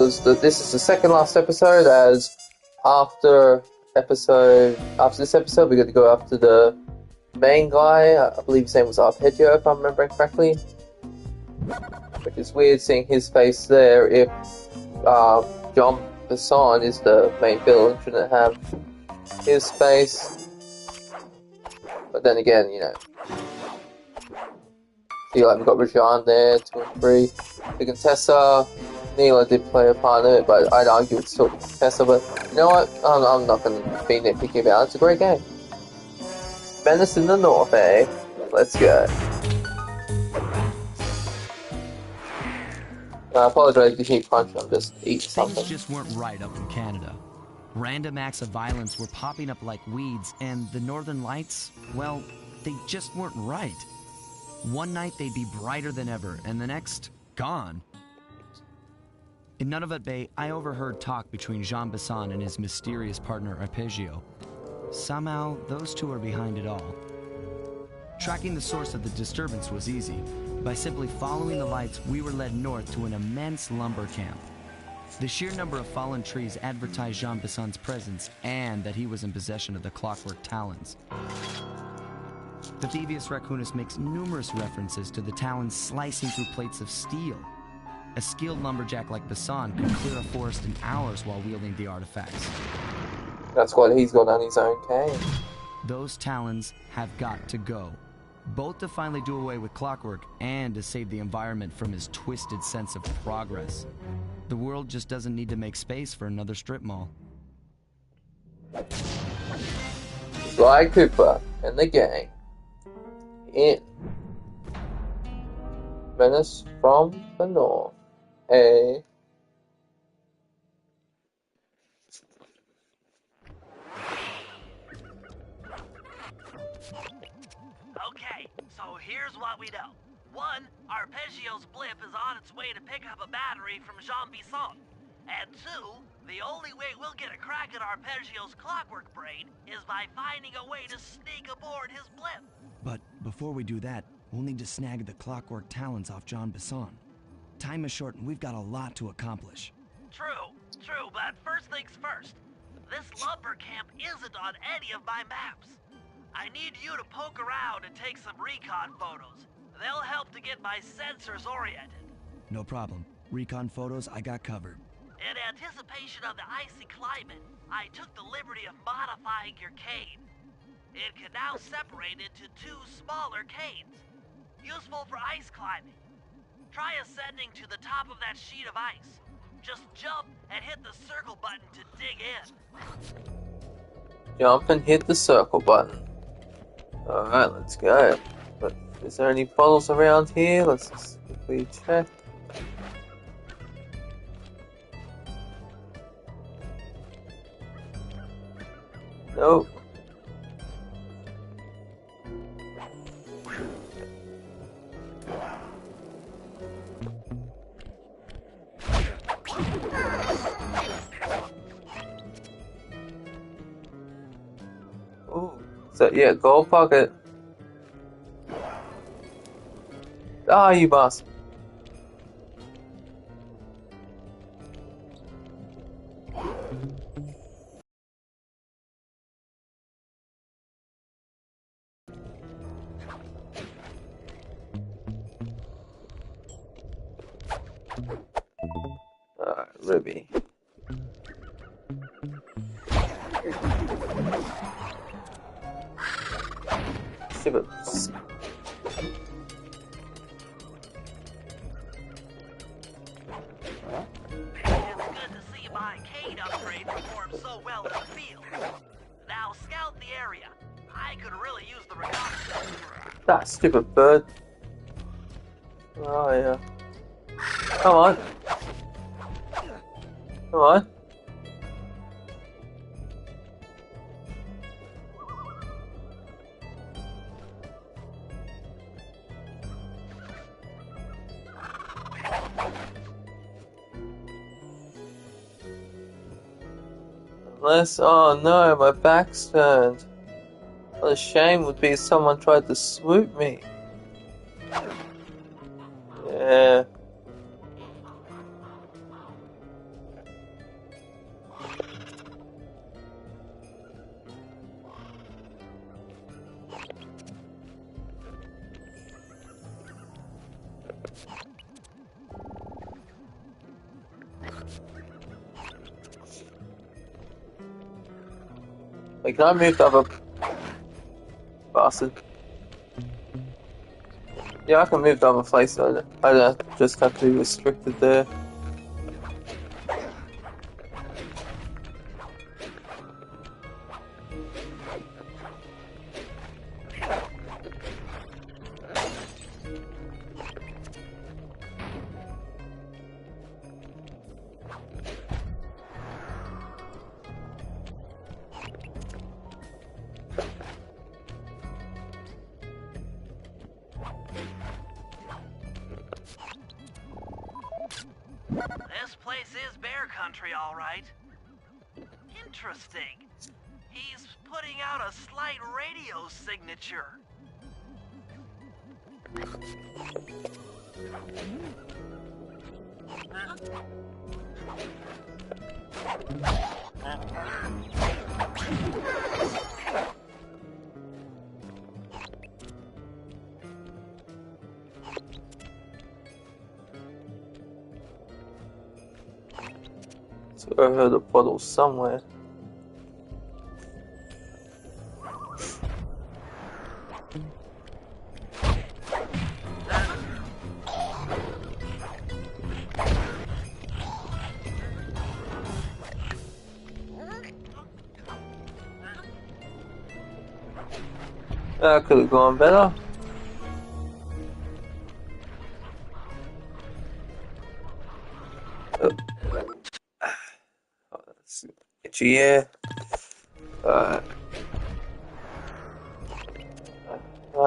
This is the second last episode, as after this episode we're going to go after the main guy. I believe his name was Arpeggio, if I'm remembering correctly. Which is weird seeing his face there if John Basson is the main villain, shouldn't have his face. But then again, you know, see, like, we've got Rajan there, 2 and 3. The Contessa, Neela did play a part in it, but I'd argue it's still Contessa. But you know what? I'm not going to be nitpicky about it. It's a great game. Venice in the North, eh? Let's go. I apologize if you keep punching, I'm just eating something. Things just weren't right up in Canada. Random acts of violence were popping up like weeds, and the Northern Lights, well, they just weren't right. One night they'd be brighter than ever, and the next, gone. In Nunavut Bay, I overheard talk between Jean Basson and his mysterious partner Arpeggio. Somehow, those two are behind it all. Tracking the source of the disturbance was easy. By simply following the lights, we were led north to an immense lumber camp. The sheer number of fallen trees advertised Jean Basson's presence and that he was in possession of the clockwork talons. The Thievius Raccoonus makes numerous references to the talons slicing through plates of steel. A skilled lumberjack like Basson could clear a forest in hours while wielding the artifacts. That's what he's got on his own cane. Those talons have got to go. Both to finally do away with clockwork and to save the environment from his twisted sense of progress. The world just doesn't need to make space for another strip mall. Sly Cooper and the gang in Venice from the North, eh? Okay, so here's what we know. 1, Arpeggio's blip is on its way to pick up a battery from Jean Basson. And 2, the only way we'll get a crack at Arpeggio's clockwork brain is by finding a way to sneak aboard his blip. But before we do that, we'll need to snag the clockwork talons off Jean Basson. Time is short and we've got a lot to accomplish. True, but first things first. This lumber camp isn't on any of my maps. I need you to poke around and take some recon photos. They'll help to get my sensors oriented. No problem. Recon photos I got covered. In anticipation of the icy climate, I took the liberty of modifying your cane. It can now separate into 2 smaller canes, useful for ice climbing. Try ascending to the top of that sheet of ice. Just jump and hit the circle button to dig in. Jump and hit the circle button. Alright, let's go. But is there any bottles around here? Let's just quickly check. Nope. Ooh, so yeah, gold pocket. Ah, you bastard. Alright, Ruby. Stupid. My cane upgrade performed so well in the field. Now scout the area. I could really use the reconnaissance. That stupid bird. Oh yeah. Come on. Come on. Unless, oh no, my back's turned. What a shame would be if someone tried to swoop me. Yeah. Wait, can I move the other bastard? Yeah, I can move the other place. I don't just have to be restricted there. This place is bear country, all right. Interesting. He's putting out a slight radio signature. So I heard a bottle somewhere. That could have gone better. Let's get you here. Alright,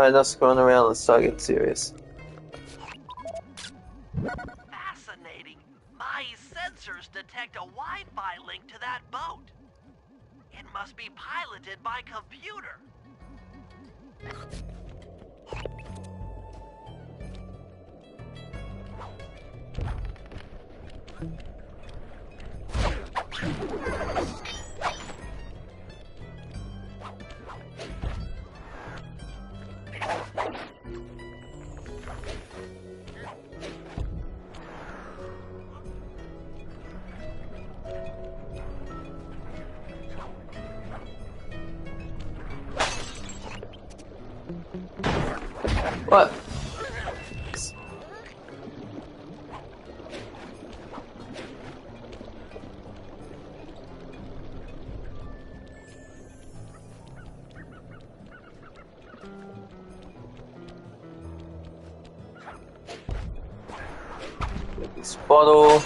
enough screwing around, let's start getting serious. Fascinating. My sensors detect a Wi-Fi link to that boat. It must be piloted by computer. What? Get this bottle.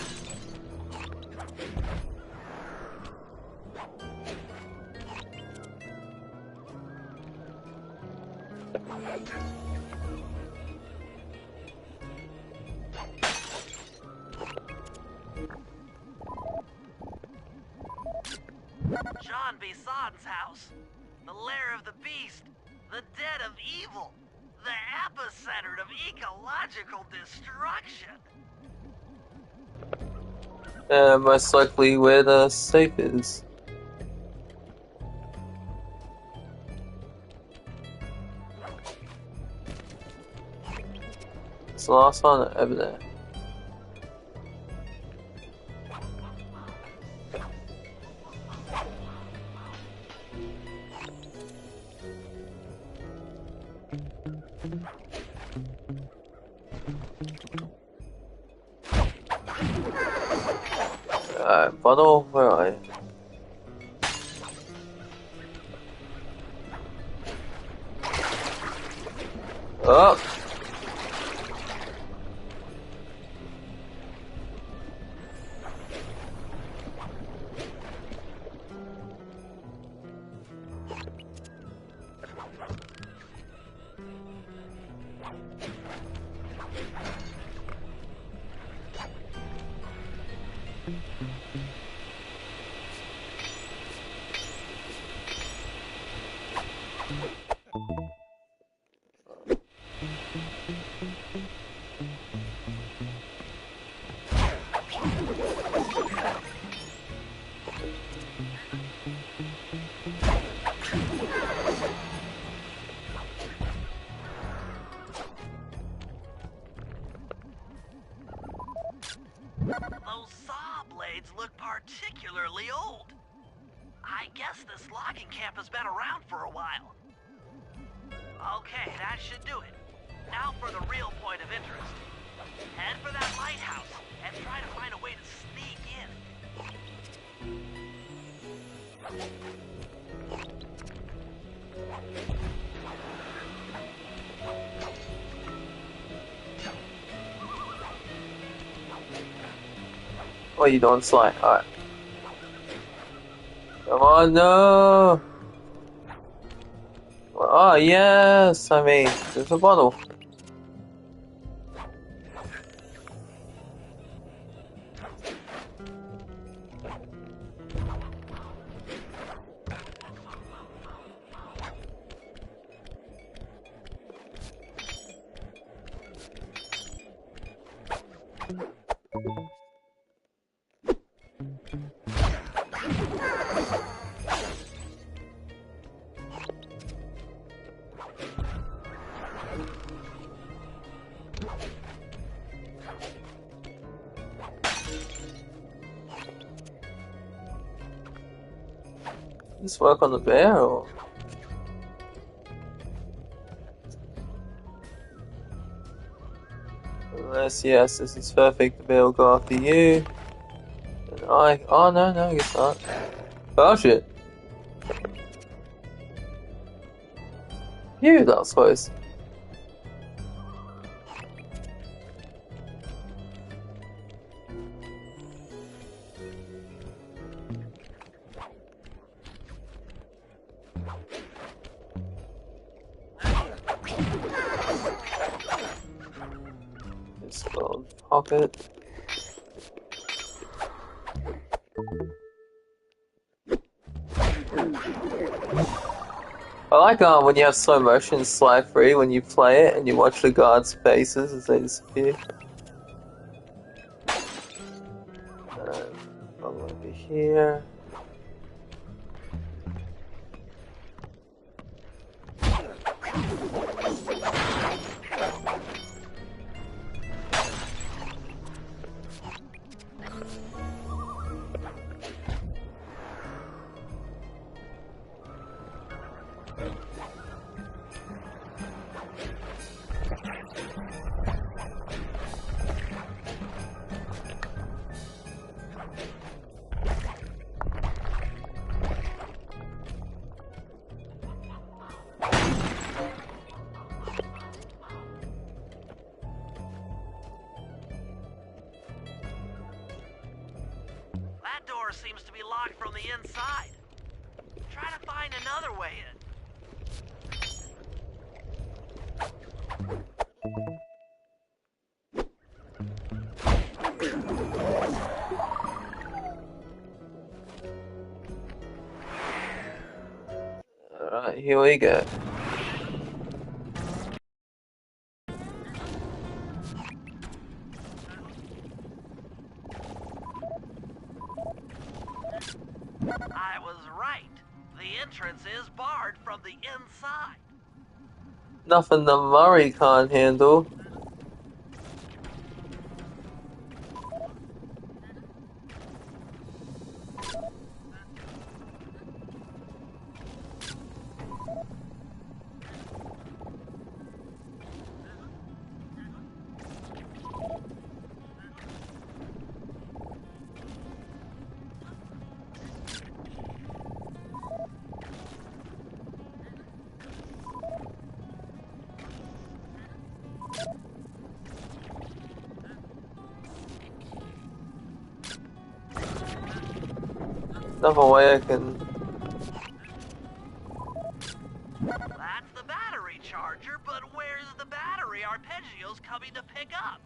John Bison's house. The lair of the beast. The den of evil. The epicenter of ecological destruction. Most likely where the safe is. It's the last one over there. Alright, bottle, where are you? Oh! Those saw blades blades look particularly old. I guess this logging camp has been around for a while. Okay, that should do it. Now for the real point of interest. Head for that lighthouse and try to find a way to sneak in. What are you doing, Sly? Alright. Come on, no! Oh, yes! I mean, there's a bottle. Just work on the bear, or? Unless, yes, this is perfect. The bear will go after you. And oh no, I guess not. Oh shit. Phew, that was close. This little pocket. I like when you have slow motion slide free when you play it and you watch the guards' faces as they disappear. I'll over here. That door seems to be locked from the inside. Try to find another way in. Alright, here we go. I was right. The entrance is barred from the inside. Nothing the Murray can't handle. Another way I can... That's the battery charger, but where's the battery Arpeggio's coming to pick up?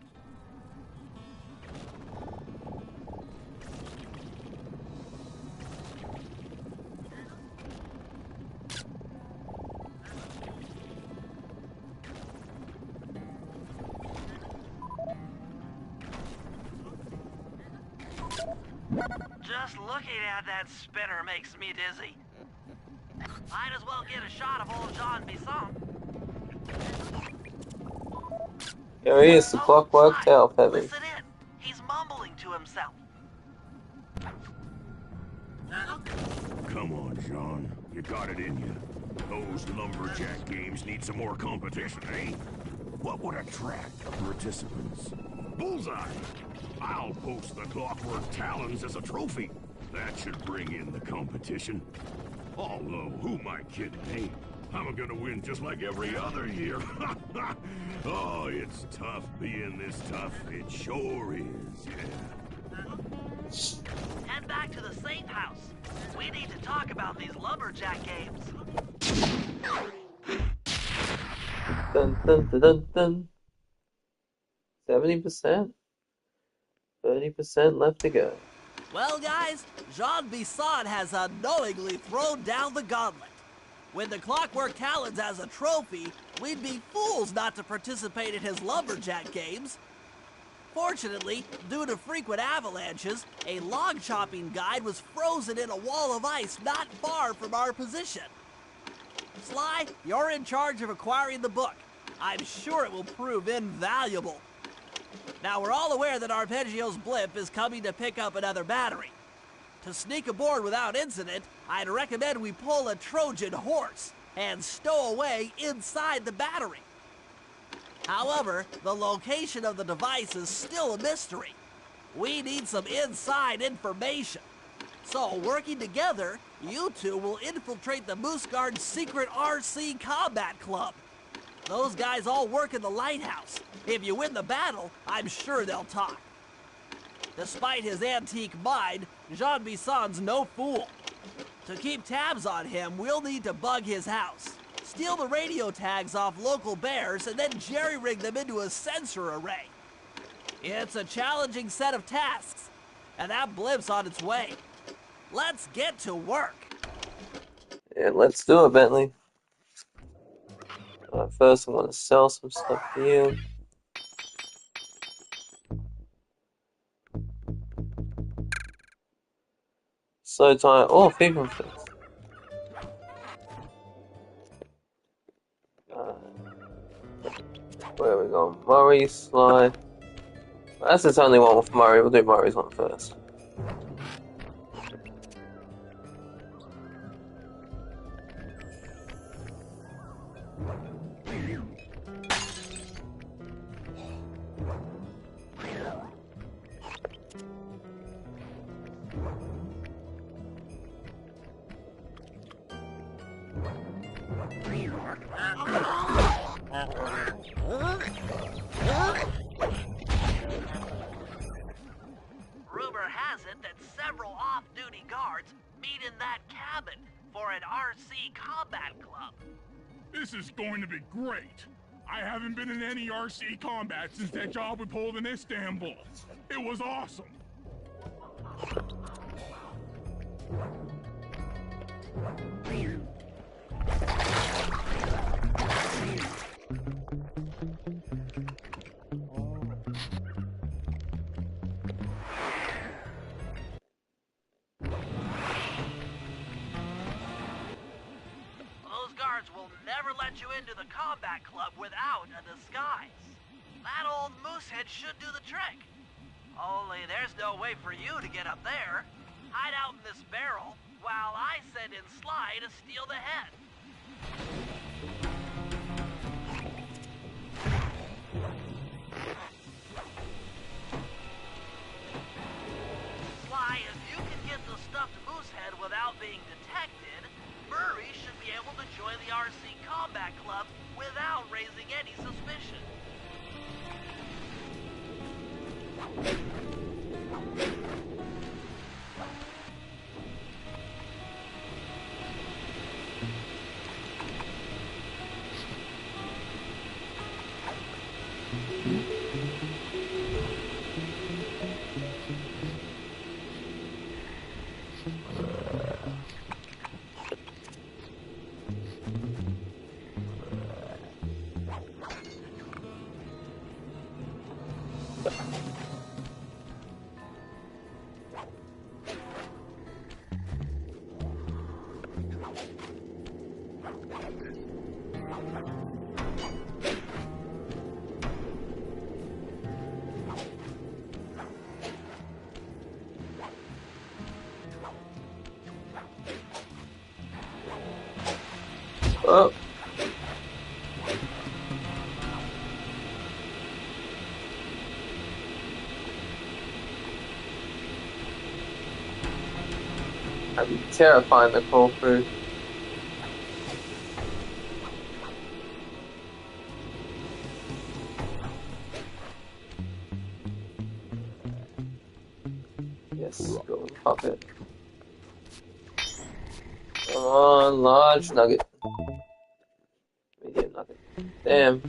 Just looking at that spinner makes me dizzy. Might as well get a shot of old Jean Bisson. Here he is, the clockwork tail feather. Listen in. He's mumbling to himself. Come on, John. You got it in you. Those lumberjack games need some more competition, eh? What would attract participants? Bullseye! I'll post the clockwork talons as a trophy. That should bring in the competition. Although, who am I kidding, eh? I'm gonna win just like every other year. Oh, it's tough being this tough. It sure is, yeah. Head back to the safe house. We need to talk about these lumberjack games. Dun dun dun dun dun. 70%? 30% left to go. Well, guys, Jean Bisson has unknowingly thrown down the gauntlet. With the Clockwork Talons as a trophy, we'd be fools not to participate in his lumberjack games. Fortunately, due to frequent avalanches, a log chopping guide was frozen in a wall of ice not far from our position. Sly, you're in charge of acquiring the book. I'm sure it will prove invaluable. Now, we're all aware that Arpeggio's blimp is coming to pick up another battery. To sneak aboard without incident, I'd recommend we pull a Trojan horse and stow away inside the battery. However, the location of the device is still a mystery. We need some inside information. So, working together, you two will infiltrate the Moose Guard's secret RC Combat Club. Those guys all work in the lighthouse. If you win the battle, I'm sure they'll talk. Despite his antique mind, Jean Bisson's no fool. To keep tabs on him, we'll need to bug his house, steal the radio tags off local bears, and then jerry-rig them into a sensor array. It's a challenging set of tasks, and that blimp's on its way. Let's get to work. Yeah, let's do it, Bentley. First, I'm gonna sell some stuff to you. So tired. Oh, fever fix. Where are we going? Murray, Sly. That's the only one with Murray. We'll do Murray's one first. Rumor has it that several off-duty guards meet in that cabin for an RC combat club. This is going to be great. I haven't been in any RC combat since that job we pulled in Istanbul. It was awesome. Those guards will never let you into the combat club without a disguise. That old moosehead should do the trick. Only there's no way for you to get up there. Hide out in this barrel while I send in Sly to steal the head. Sly, if you can get the stuffed moosehead without being detected, Murray should be able to join the RC Combat Club without raising any suspicion. Oh. That'd be terrifying to crawl through. Yes, go and pop it. Come on, large nugget. Medium nugget. Damn.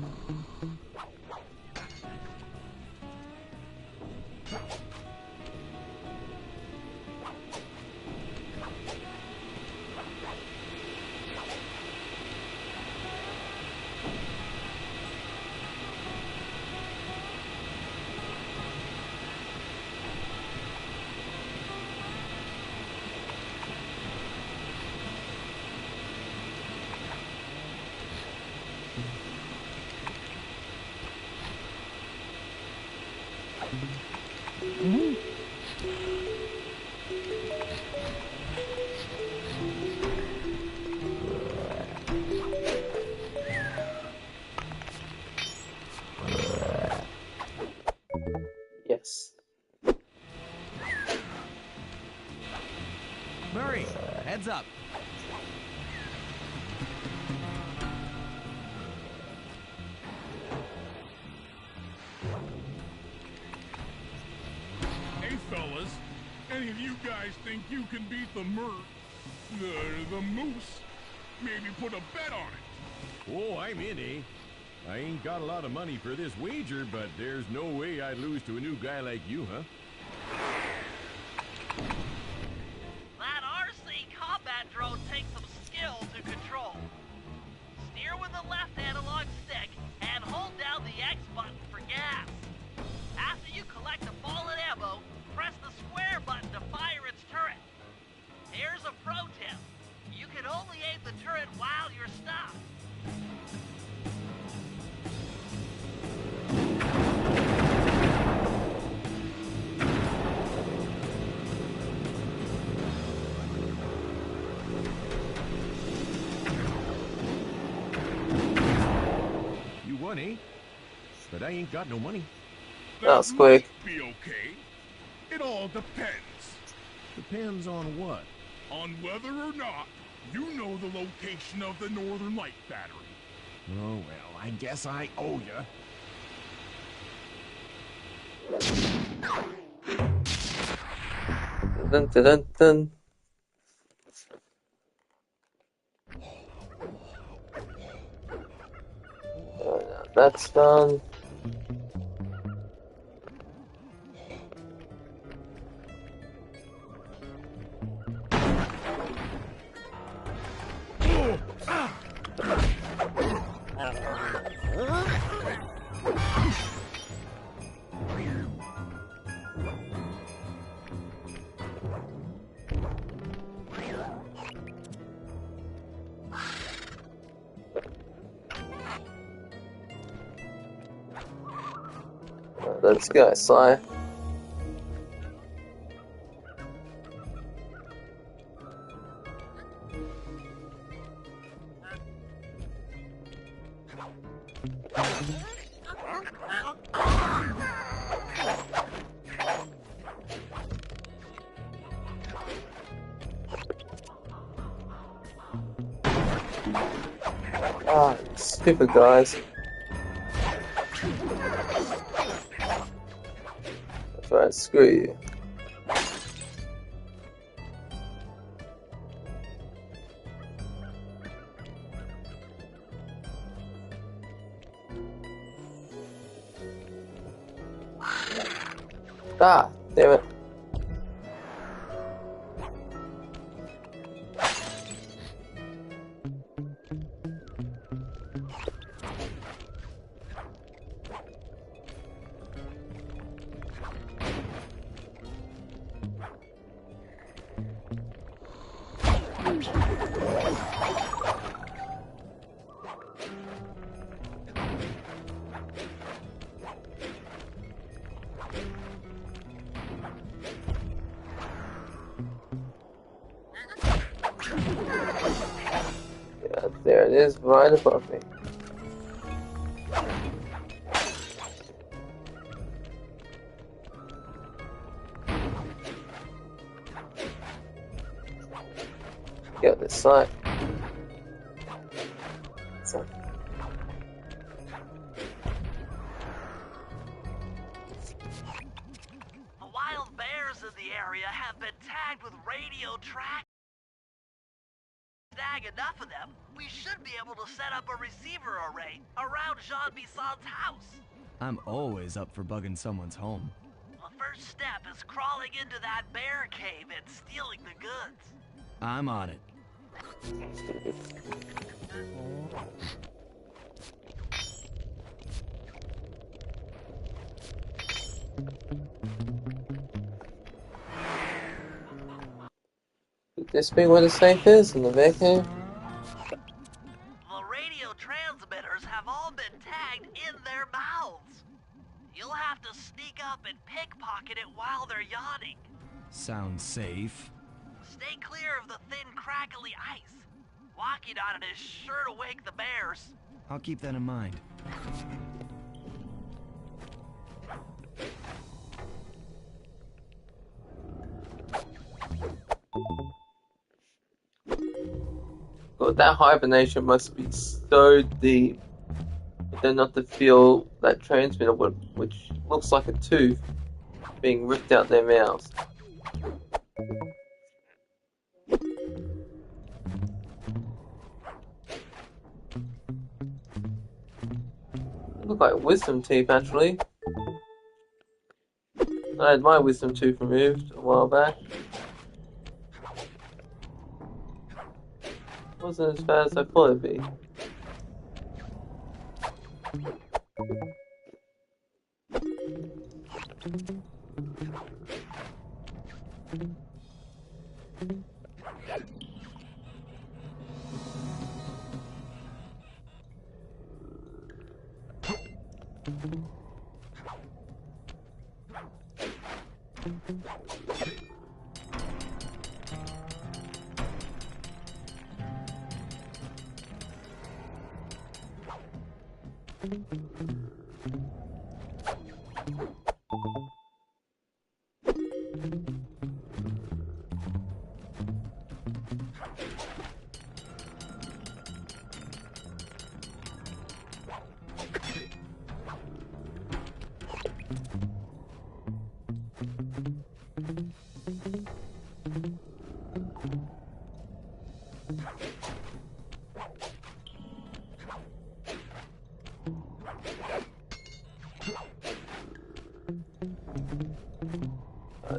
Yes. Murray, heads up. Hey, fellas. Any of you guys think you can beat the moose? Maybe put a bet on it. Oh, I'm in, eh? I ain't got a lot of money for this wager, but there's no way I'd lose to a new guy like you, huh? That RC combat drone takes some skill to control. Steer with the left analog stick and hold down the X button for gas. After you collect the fallen ammo, press the square button to fire its turret. Here's a pro tip. You can only aim the turret while you're stopped. You won, eh? But I ain't got no money. That was quick. Might be okay. It all depends. Depends on what? On whether or not you know the location of the Northern Light battery. Oh, well, I guess I owe ya. Dun, dun, dun, dun. That's done. Let's go, Sly. Ah, stupid guys. That's right, screw you. Ah, damn it. Yeah, there it It is right above me. Get this side. So. The wild bears in the area have been tagged with radio track. Snag enough of them, we should be able to set up a receiver array around Jean Bisson's house. I'm always up for bugging someone's home. The first step is crawling into that bear cave and stealing the goods. I'm on it. Could this be where the safe is in the bear cave? The radio transmitters have all been tagged in their mouths. You'll have to sneak up and pickpocket it while they're yawning. Sounds safe. Stay clear of the thin, crackly ice. Walking on it is sure to wake the bears. I'll keep that in mind. God, that hibernation must be so deep. But then not to feel that transmitter, which looks like a tooth, being ripped out their mouths. They look like wisdom teeth, actually. I had my wisdom tooth removed a while back. Wasn't as bad as I thought it'd be.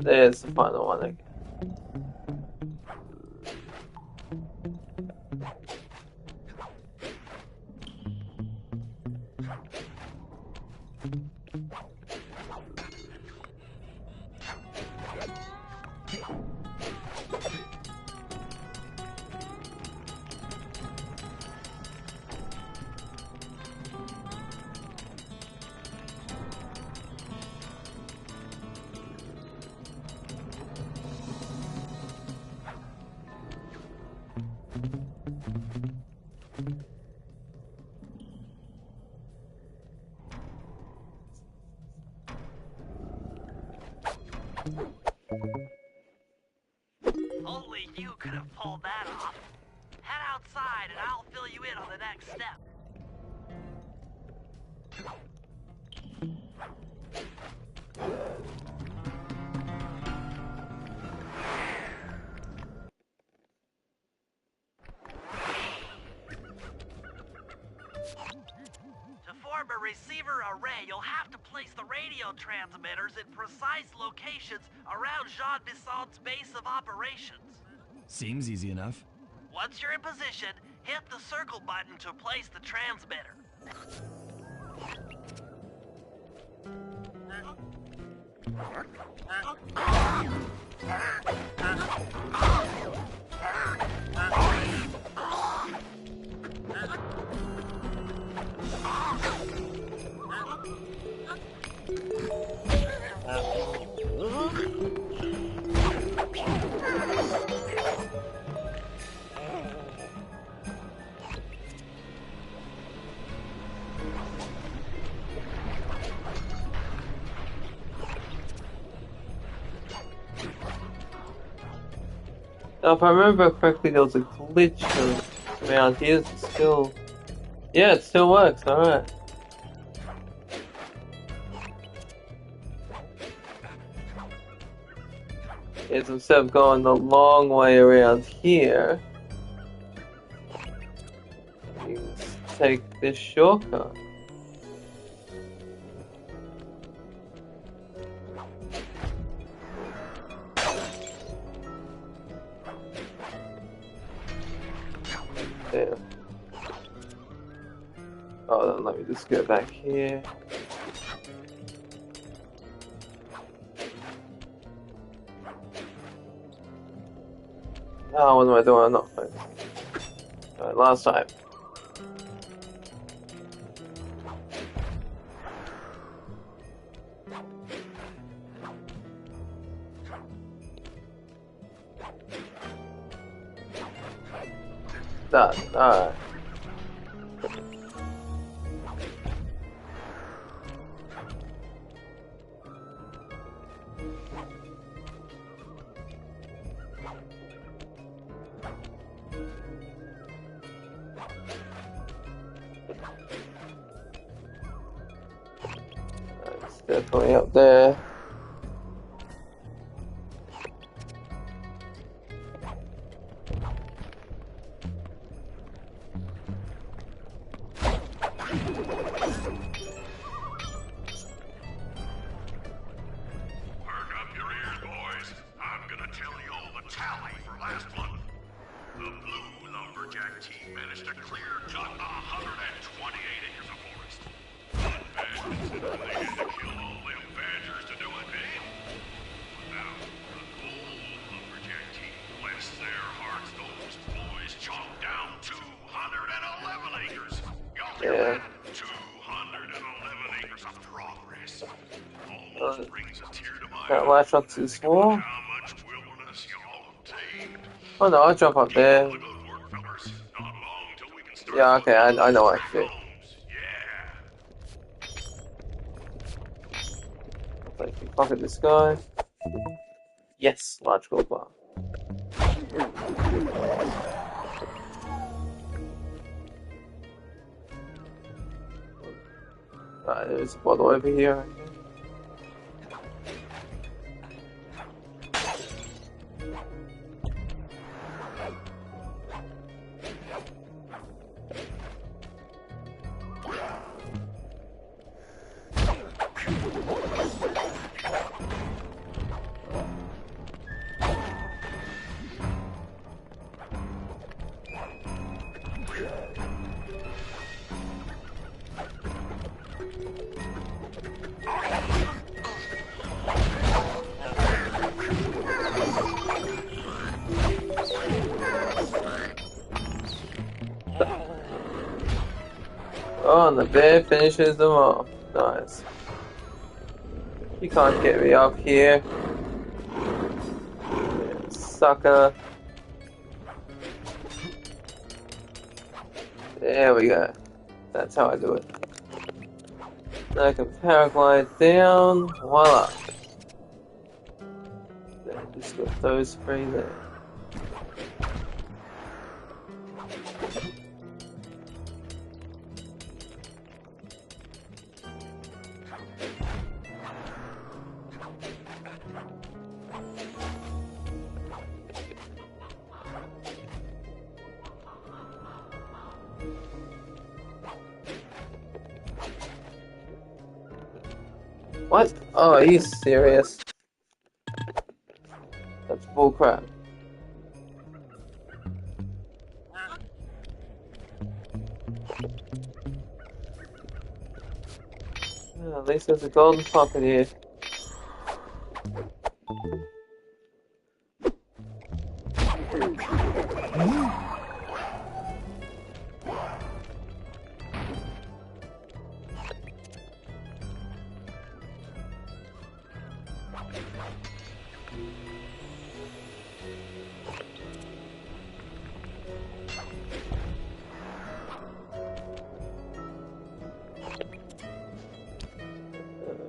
There's the final one again. Only you could have pulled that off. Head outside and I'll fill you in on the next step. To form a receiver array, you'll have to place the radio transmitters in precise locations around Jean Bisson's base of operations. Seems easy enough. Once you're in position, hit the circle button to place the transmitter. Now, if I remember correctly, there was a glitch around here. Is it still? Yeah, it still works. All right. Is instead of going the long way around here, you just take this shortcut. There. Oh, then let me just go back here. Oh, what am I doing? I'm not focused. Alright, last time. Done. Alright. It's definitely up there. Perk up your ears, boys. I'm gonna tell you all the tally for last month. The blue lumberjack team managed to clear just 128 acres of forest. Not bad considering they had to kill all them badgers to do it, eh? Now, the gold lumberjack team, bless their hearts, those boys chopped down 211 acres. Y'all hear Yeah. that? 211 acres of progress. Almost brings a tear to my Can't eye. latch onto this wall. How much wilderness y'all have tamed. Oh no, I'll jump up there. Good work, fellas. Not long till we can start Yeah, okay, I know what I building can do. homes. Yeah. Like, you pocket this guy. Yes, large gold bar. Alright, there's a bottle over here. Oh, and the bear finishes them off. Nice. You can't get me up here. Yeah, sucker. There we go. That's how I do it. Now I can paraglide down. Voila. Then just got those three there. What? Oh, are you serious? That's bullcrap. Yeah, at least there's a golden pocket here.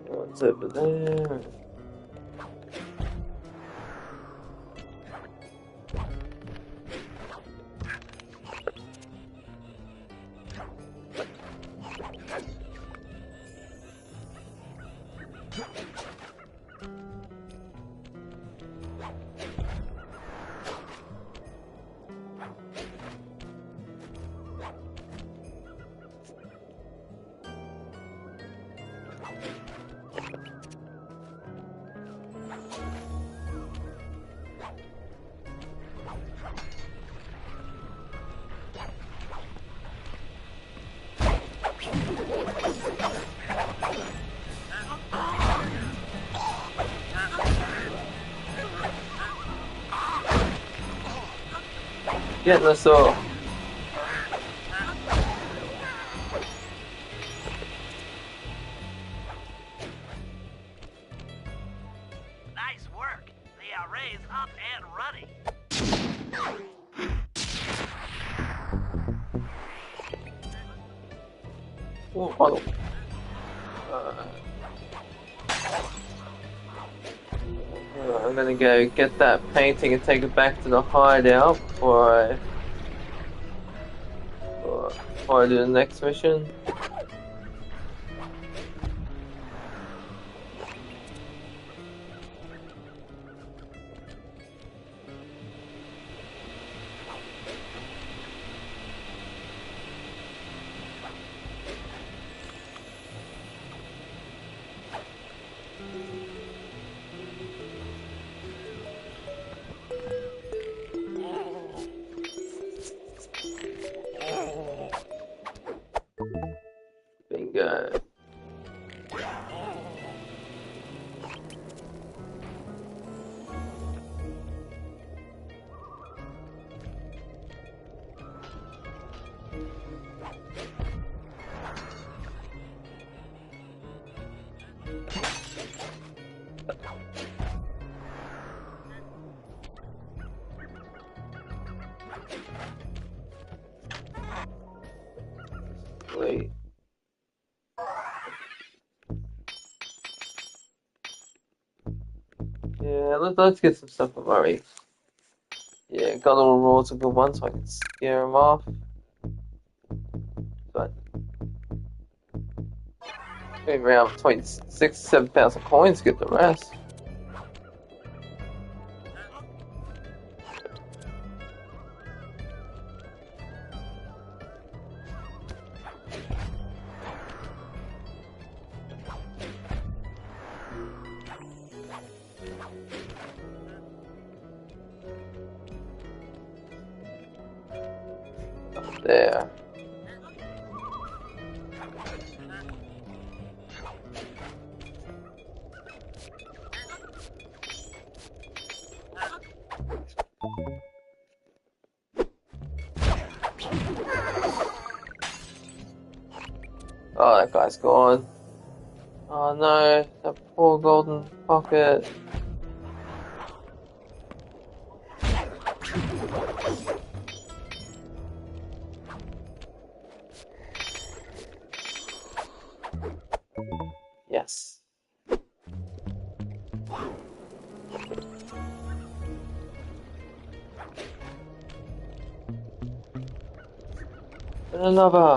What's over there? Getting us all. Nice work. The array's up and running. Ooh, hold on. I'm gonna go get that painting and take it back to the hideout before I do the next mission. Bingo. Wait. Yeah, let's get some stuff from Murray. Yeah, got all the rules a good one so I can scare him off. But maybe around 27,000 coins to get the rest. Up there. Oh, that guy's gone. Oh no, that poor golden pocket. Yes. And another.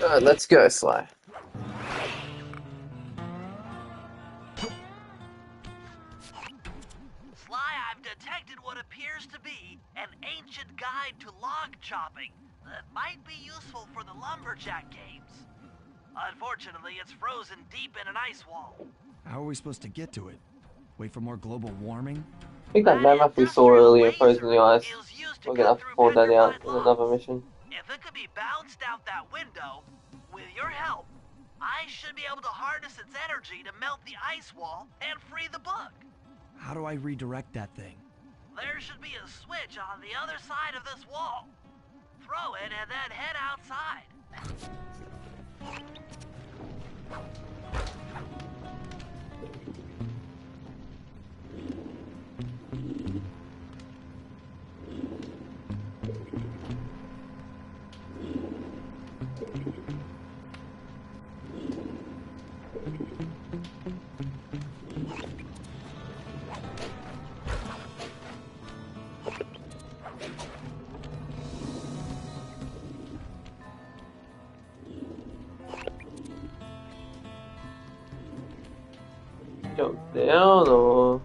Alright, let's go, Sly. Sly, I've detected what appears to be an ancient guide to log chopping that might be useful for the lumberjack games. Unfortunately, it's frozen deep in an ice wall. How are we supposed to get to it? Wait for more global warming? I think that mammoth we saw earlier frozen in the ice. We're gonna have to pull that out in another mission. If it could be bounced out that window, with your help, I should be able to harness its energy to melt the ice wall and free the book. How do I redirect that thing? There should be a switch on the other side of this wall. Throw it and then head outside. Jump down or...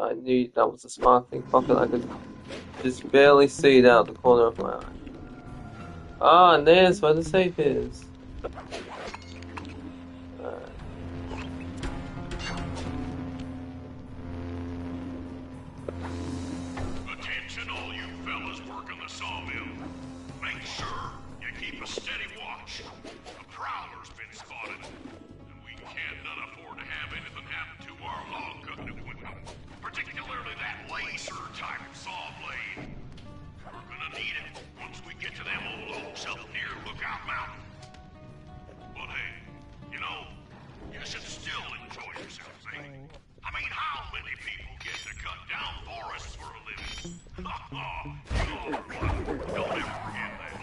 I knew that was a sparkling pocket I could Just barely see it out the corner of my eye. Ah, and there's where the safe is. Alright. Attention all you fellas working the sawmill. Make sure you keep a steady watch. A prowler's been spotted, and we can't afford to have anything happen to our log cutting equipment, particularly that laser-type saw blade. We're gonna need it once we get to them old oaks up near Lookout Mountain. But hey, you know, you should still enjoy yourselves, eh? I mean, how many people get to cut down forests for a living? Don't ever forget that.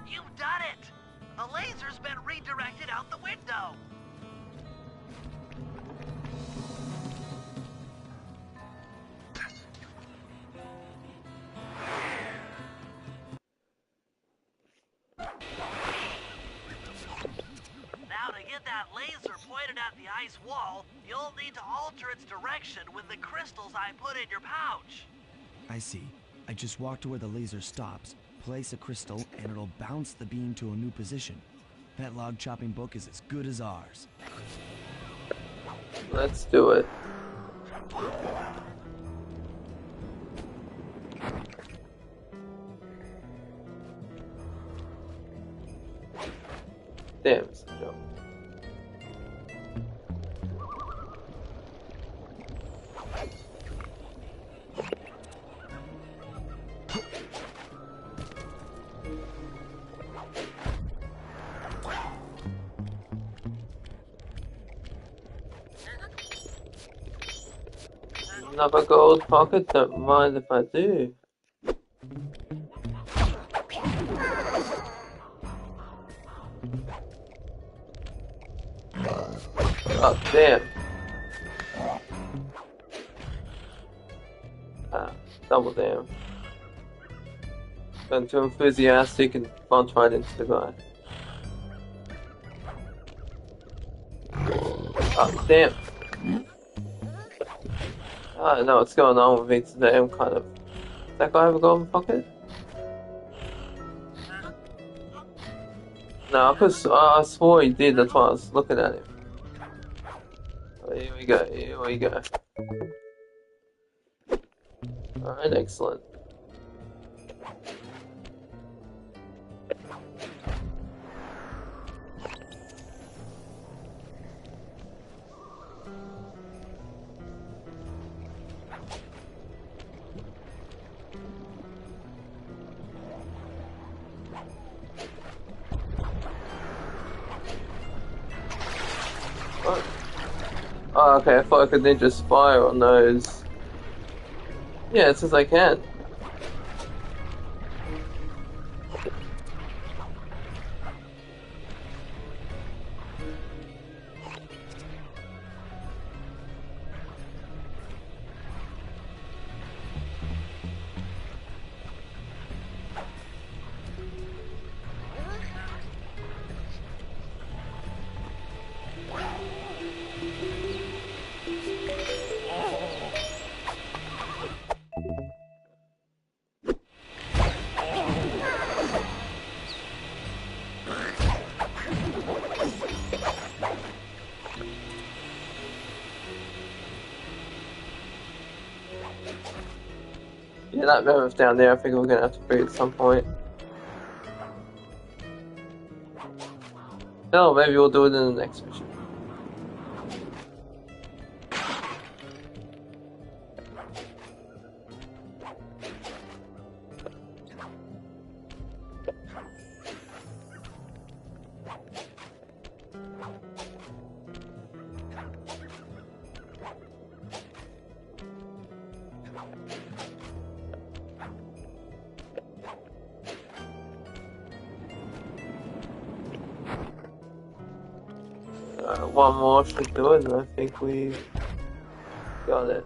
You've done it! The laser's been redirected out the window! Now to get that laser pointed at the ice wall, you'll need to alter its direction with the crystals I put in your pouch. I see. I just walk to where the laser stops, place a crystal, and it'll bounce the beam to a new position. That log chopping book is as good as ours. Let's do it. Damn, it's a joke. Another gold pocket, don't mind if I do. Oh, damn. Ah, double damn. Been too enthusiastic and bumped right into the guy. Oh, damn. I don't know what's going on with me today. I'm kind of... Does that guy have a golden pocket? No, because I swore he did. That's why I was looking at him. Oh, here we go. Here we go. Alright, excellent. What? Oh, okay, I thought I could ninja spire on those. Yeah, it says I can. Yeah, that mammoth down there, I think we're gonna have to free at some point. Hell, maybe we'll do it in the next mission. One more should do it, and I think we got it.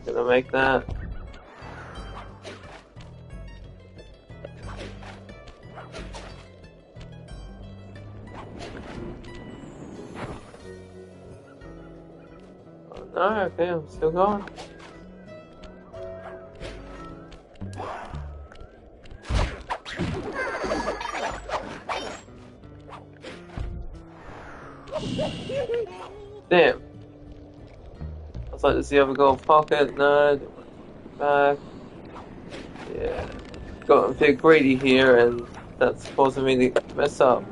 Gonna make that. Oh, no, okay, I'm still going. Damn. I was like, does he have a gold pocket? No. Back. Yeah. Got a bit greedy here, and that's causing me to mess up.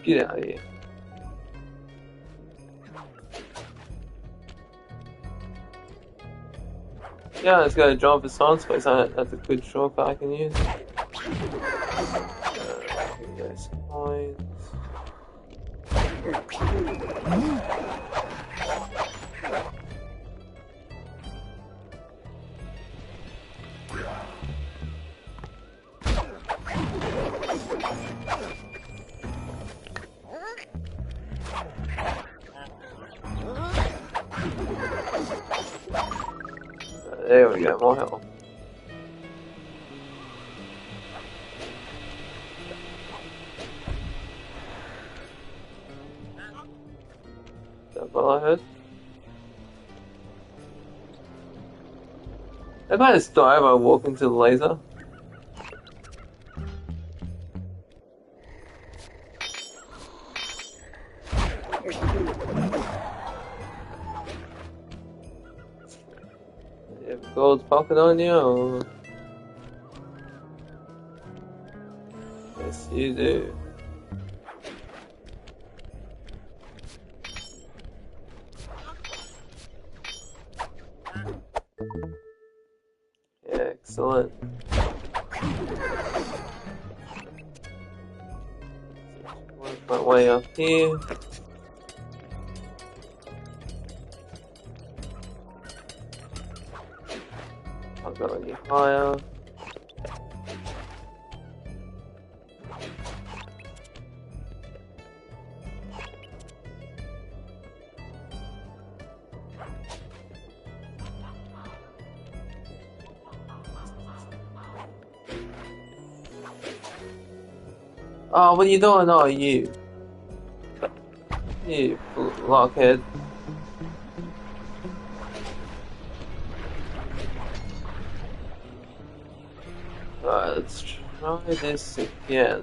Get out of here. Yeah, let's go to John for Science Space. That's a good shortcut I can use. Yes, coins. There we go, more health. That's all I heard. If I just dive, I walk into the laser. You have gold pocket on you, or... Yes, you do. Excellent. Work my way up here. I'll go any higher. Oh, what are you doing? Oh, you blockhead. Alright, let's try this again.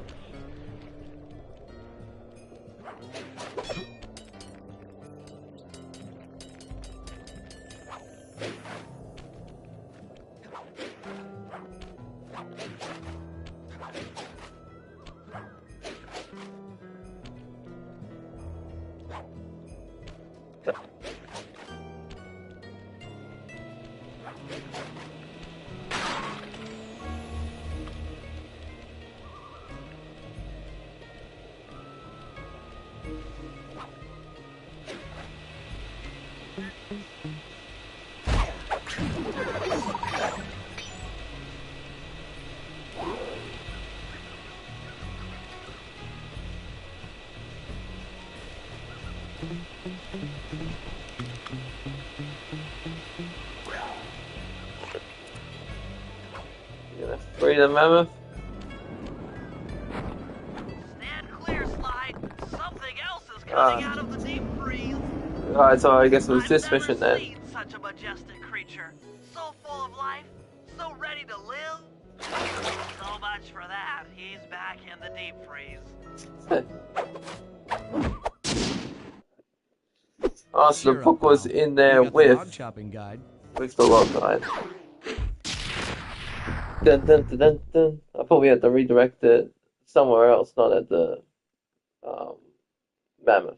You gonna free the mammoth? Stand clear, Slide. Something else is coming out of the deep freeze. Alright, so I guess it was I've this never mission then. seen such a majestic creature. So full of life, so ready to live. So much for that. He's back in the deep freeze. Oh, so the Cheer book up, was pal. in there We got the log with chopping guide. the log guide. Dun, dun, dun, dun, dun. I thought we had to redirect it somewhere else, not at the mammoth.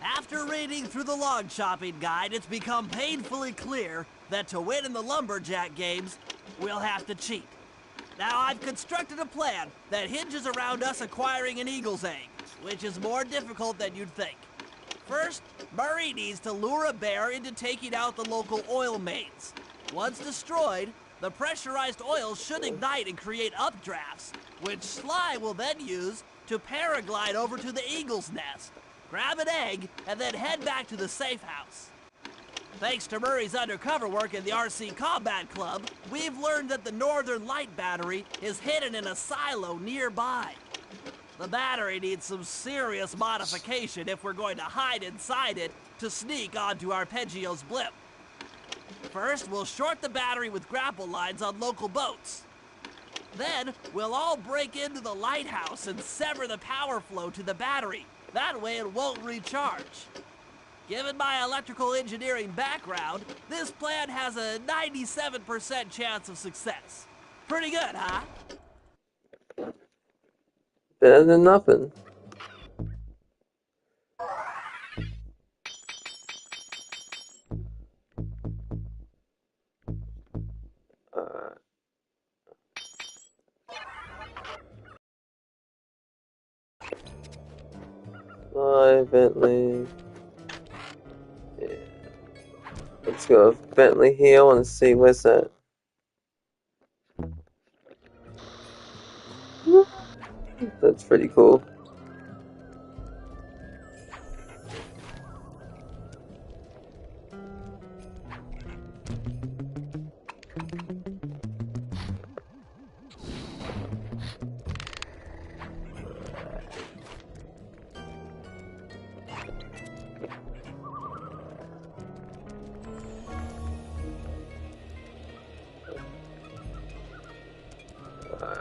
After reading through the log chopping guide, it's become painfully clear that to win in the lumberjack games, we'll have to cheat. Now, I've constructed a plan that hinges around us acquiring an eagle's egg, which is more difficult than you'd think. First, Murray needs to lure a bear into taking out the local oil mains. Once destroyed, the pressurized oil should ignite and create updrafts, which Sly will then use to paraglide over to the eagle's nest, grab an egg, and then head back to the safe house. Thanks to Murray's undercover work in the RC Combat Club, we've learned that the Northern Light battery is hidden in a silo nearby. The battery needs some serious modification if we're going to hide inside it to sneak onto Arpeggio's blimp. First, we'll short the battery with grapple lines on local boats. Then, we'll all break into the lighthouse and sever the power flow to the battery. That way it won't recharge. Given my electrical engineering background, this plan has a 97% chance of success. Pretty good, huh? Better than nothing. Bentley. Yeah. Let's go with Bentley here. I want to see where's that. That's pretty cool.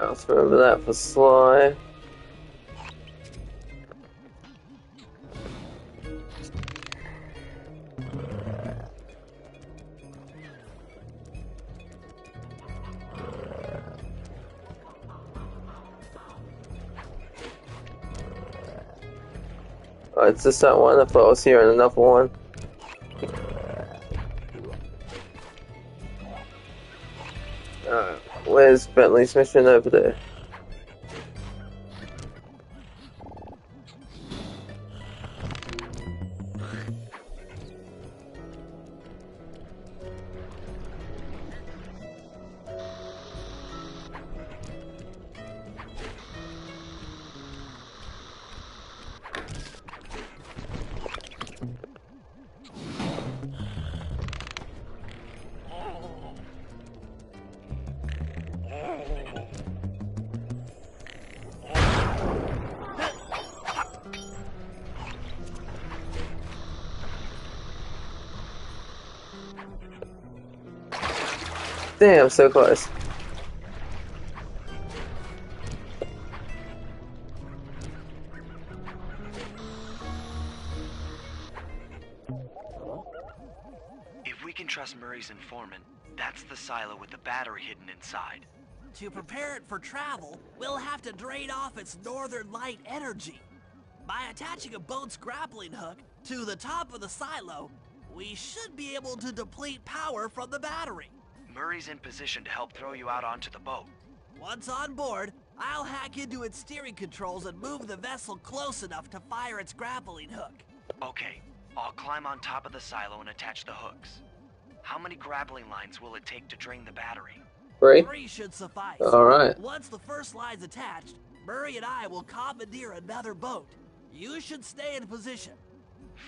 I'll remember that for Sly. Oh, it's just that one. I thought I was hearing another one. Where's Bentley's mission over there? Damn, so close. If we can trust Murray's informant, that's the silo with the battery hidden inside. To prepare it for travel, we'll have to drain off its northern light energy. By attaching a boat's grappling hook to the top of the silo, we should be able to deplete power from the battery. Murray's in position to help throw you out onto the boat. Once on board, I'll hack into its steering controls and move the vessel close enough to fire its grappling hook. Okay, I'll climb on top of the silo and attach the hooks. How many grappling lines will it take to drain the battery? 3? 3 should suffice. Alright. Once the first line's attached, Murray and I will commandeer another boat. You should stay in position.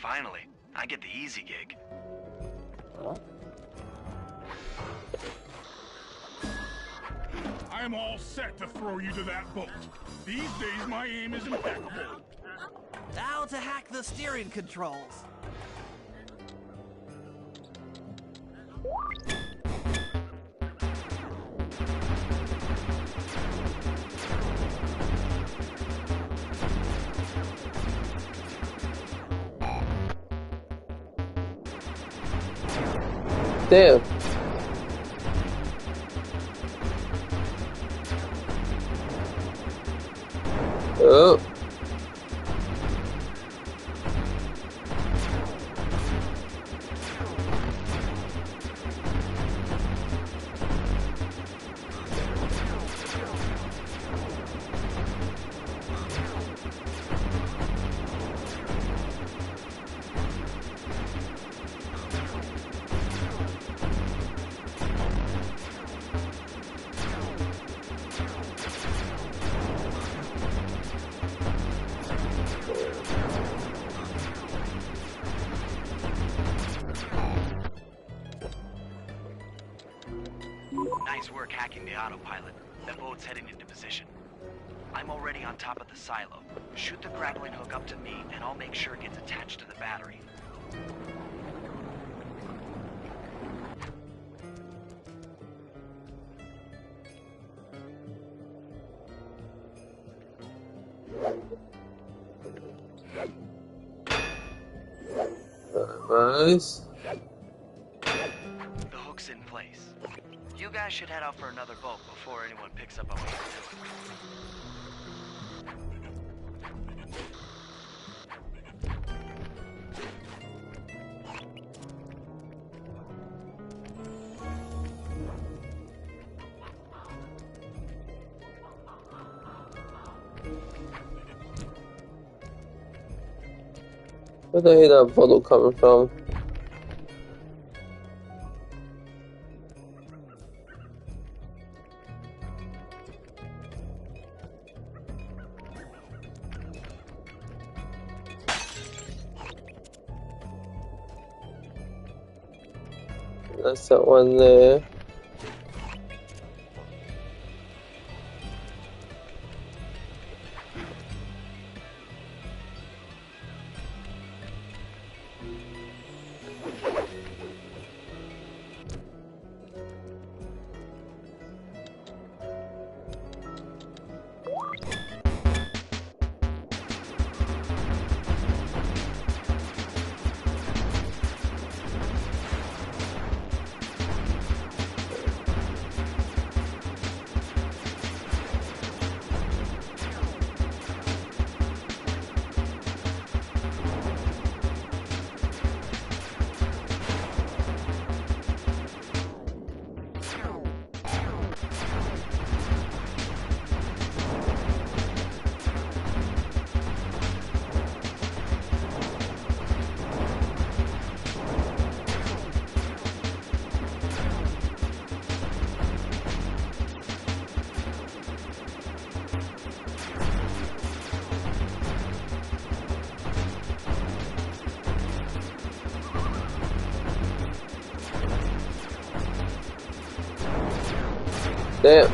Finally, I get the easy gig. I'm all set to throw you to that boat. These days, my aim is impeccable. Now to hack the steering controls. Damn. Oh. hacking the autopilot. The boat's heading into position. I'm already on top of the silo. Shoot the grappling hook up to me, and I'll make sure it gets attached to the battery. Nice. The hook's in place. You guys should head out for another boat before anyone picks up on what you're doing. Where the hell that bottle coming from? That's that one there. Damn.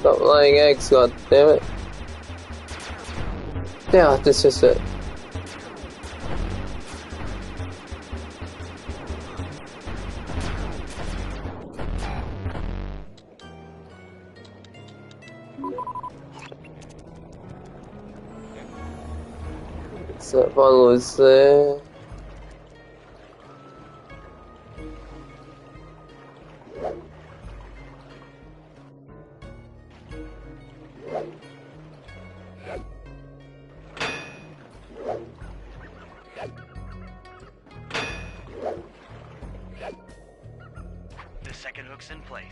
Stop laying eggs, god damn it. Yeah, this is it. So that bottle is there. The second hook's in place.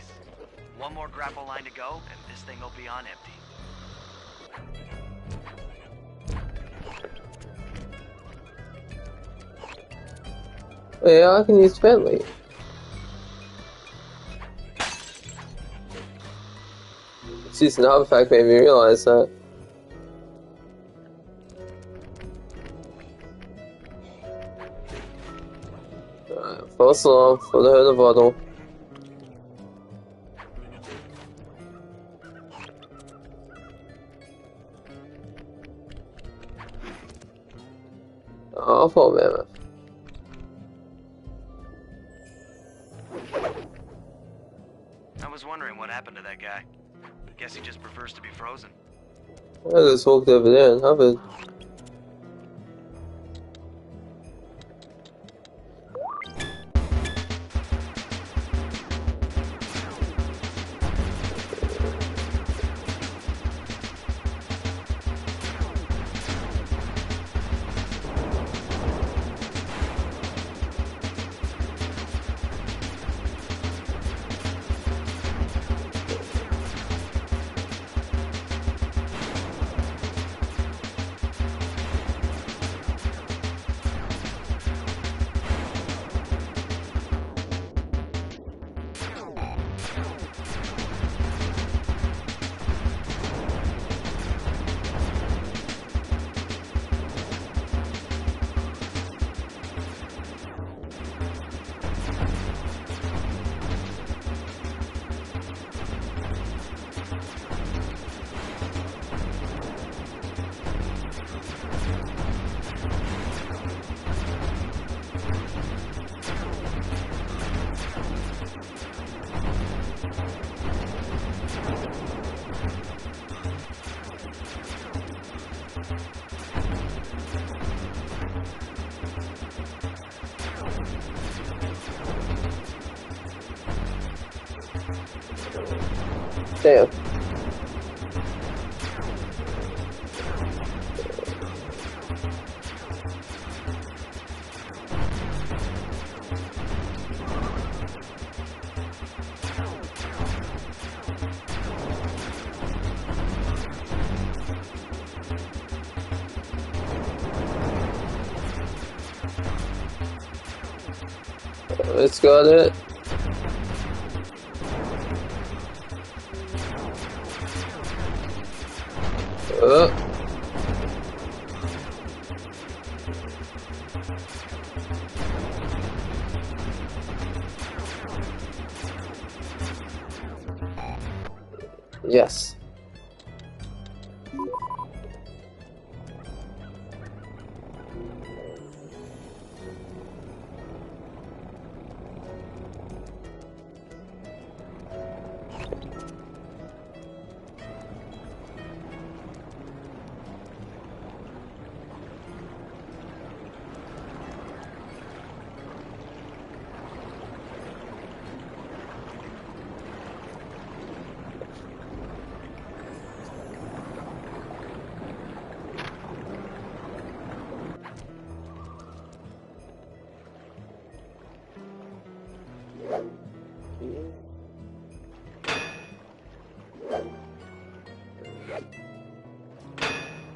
One more grapple line to go, and this thing will be on empty. Yeah, I can use Bentley. It's just an artifact made me realize that. Alright, false alarm for the herd of bottle. Oh, poor mammoth. I was wondering what happened to that guy. Guess he just prefers to be frozen. I just walked over there and hovered. Damn. It's got it. Yes.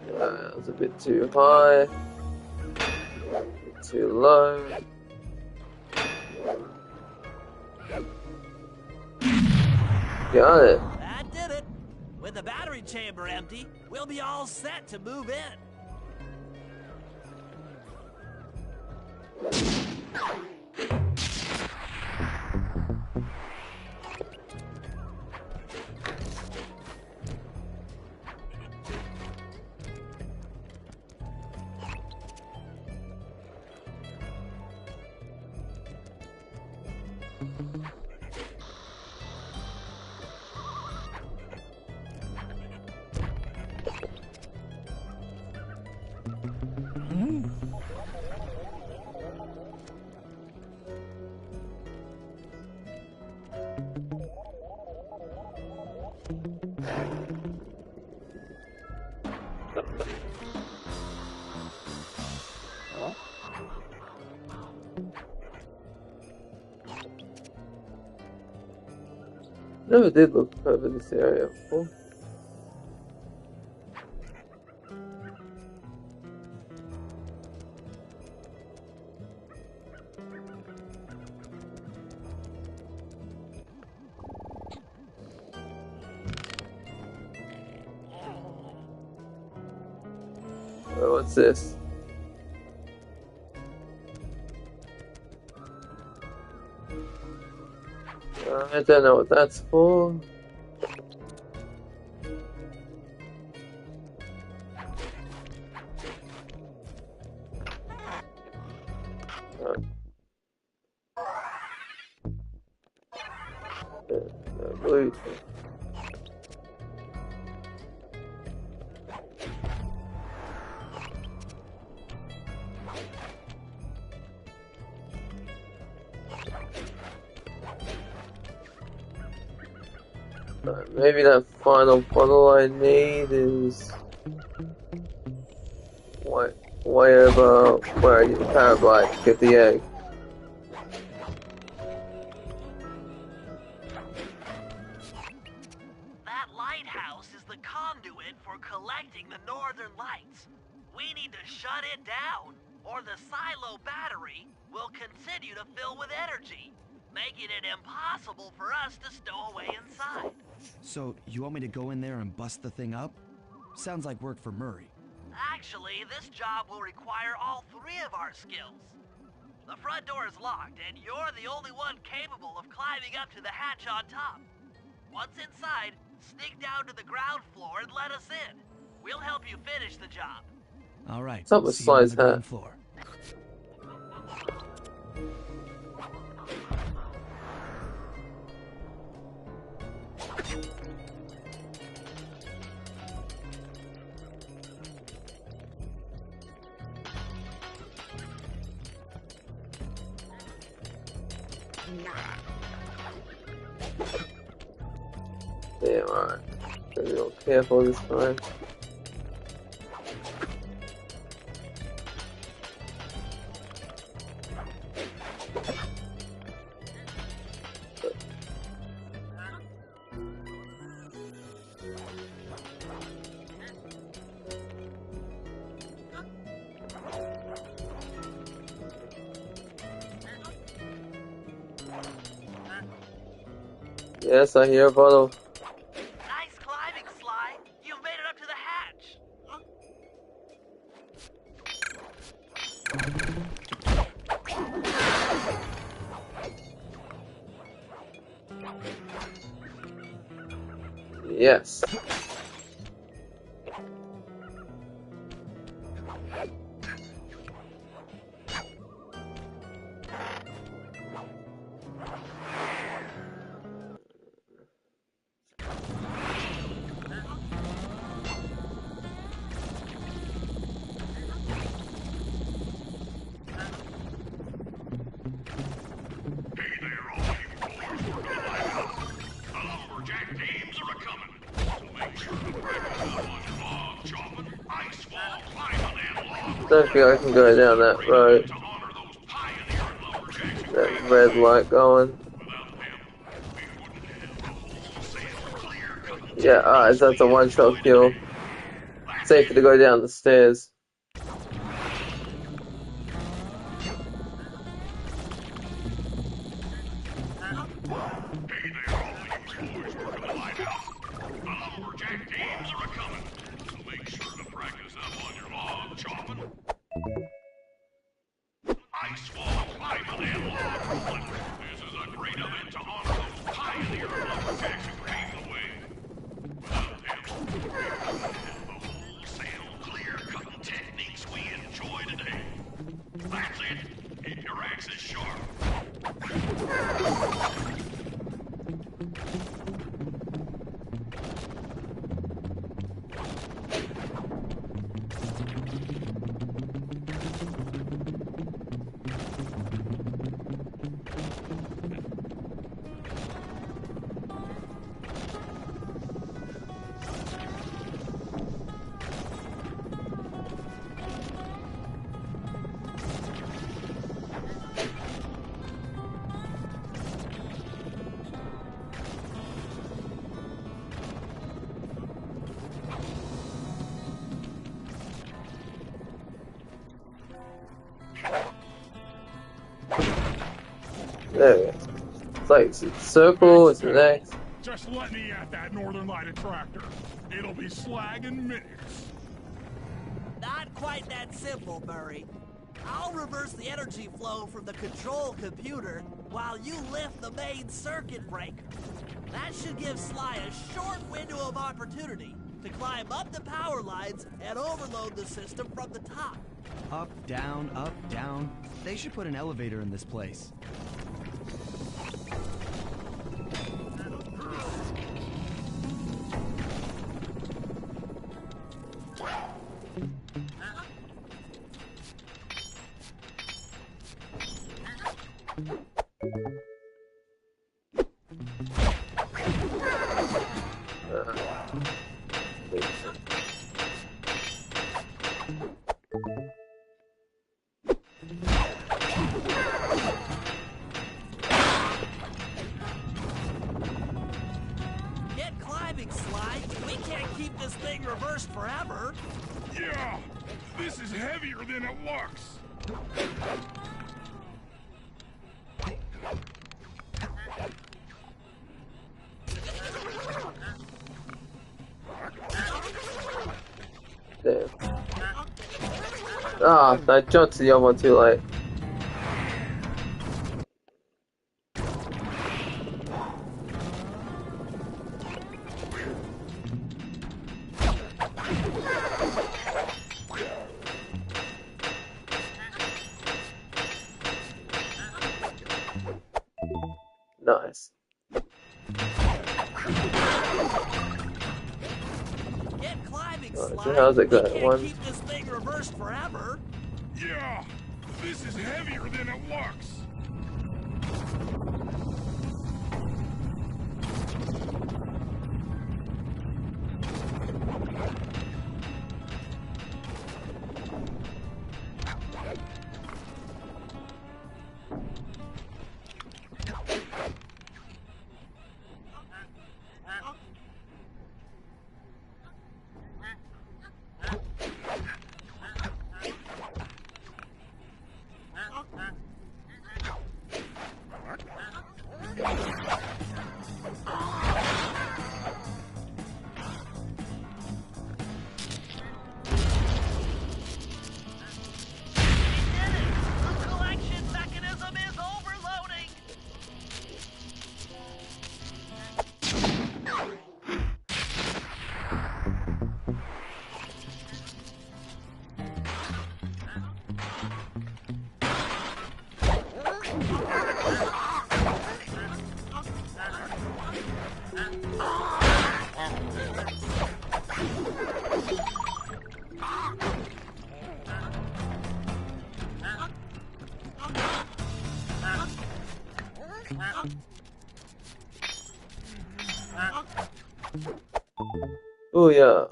That was a bit too high, a bit too low. Got it. That did it. With the battery chamber empty, we'll be all set to move in. Never did look over this area before. Oh, what's this? I don't know what that's for. Blue. Maybe that final bottle I need is way over where I need the paraglide to get the egg. That lighthouse is the conduit for collecting the northern lights. We need to shut it down, or the silo battery will continue to fill with energy, making it impossible for us to stow away inside. So, you want me to go in there and bust the thing up? Sounds like work for Murray. Actually, this job will require all three of our skills. The front door is locked, and you're the only one capable of climbing up to the hatch on top. Once inside, sneak down to the ground floor and let us in. We'll help you finish the job. All right. What's up with See you on the Sly's hat? ground floor. Damn, Alright. Gotta be a little careful this time. Yes, I hear a bottle. Nice climbing, Sly. You've made it up to the hatch. Yes. Don't think I can go down that road. That red light going. Yeah, alright, so that's a one-shot kill. Safer to go down the stairs. There we go. It's like it's a circle, it's an X. Just let me at that Northern Light attractor. It'll be slag in minutes. Not quite that simple, Murray. I'll reverse the energy flow from the control computer while you lift the main circuit breaker. That should give Sly a short window of opportunity to climb up the power lines and overload the system from the top. Up, down, up, down. They should put an elevator in this place. Get climbing, Sly. We can't keep this thing reversed forever. Yeah, this is heavier than it looks. Damn. Ah, I jumped to the other one too late. Nice. Get climbing, Alright, Sly. so how's it We going? can't One. keep this thing reversed forever. Yeah, this is heavier than it looks. Oh yeah.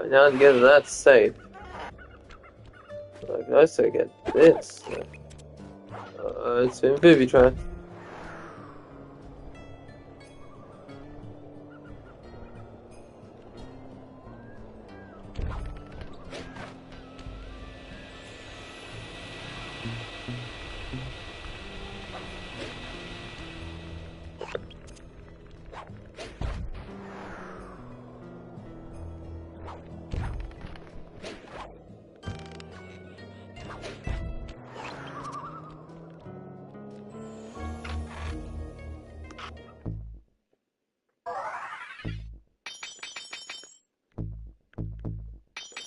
Now to get that safe. Like, I also get this. It's been booby trapped.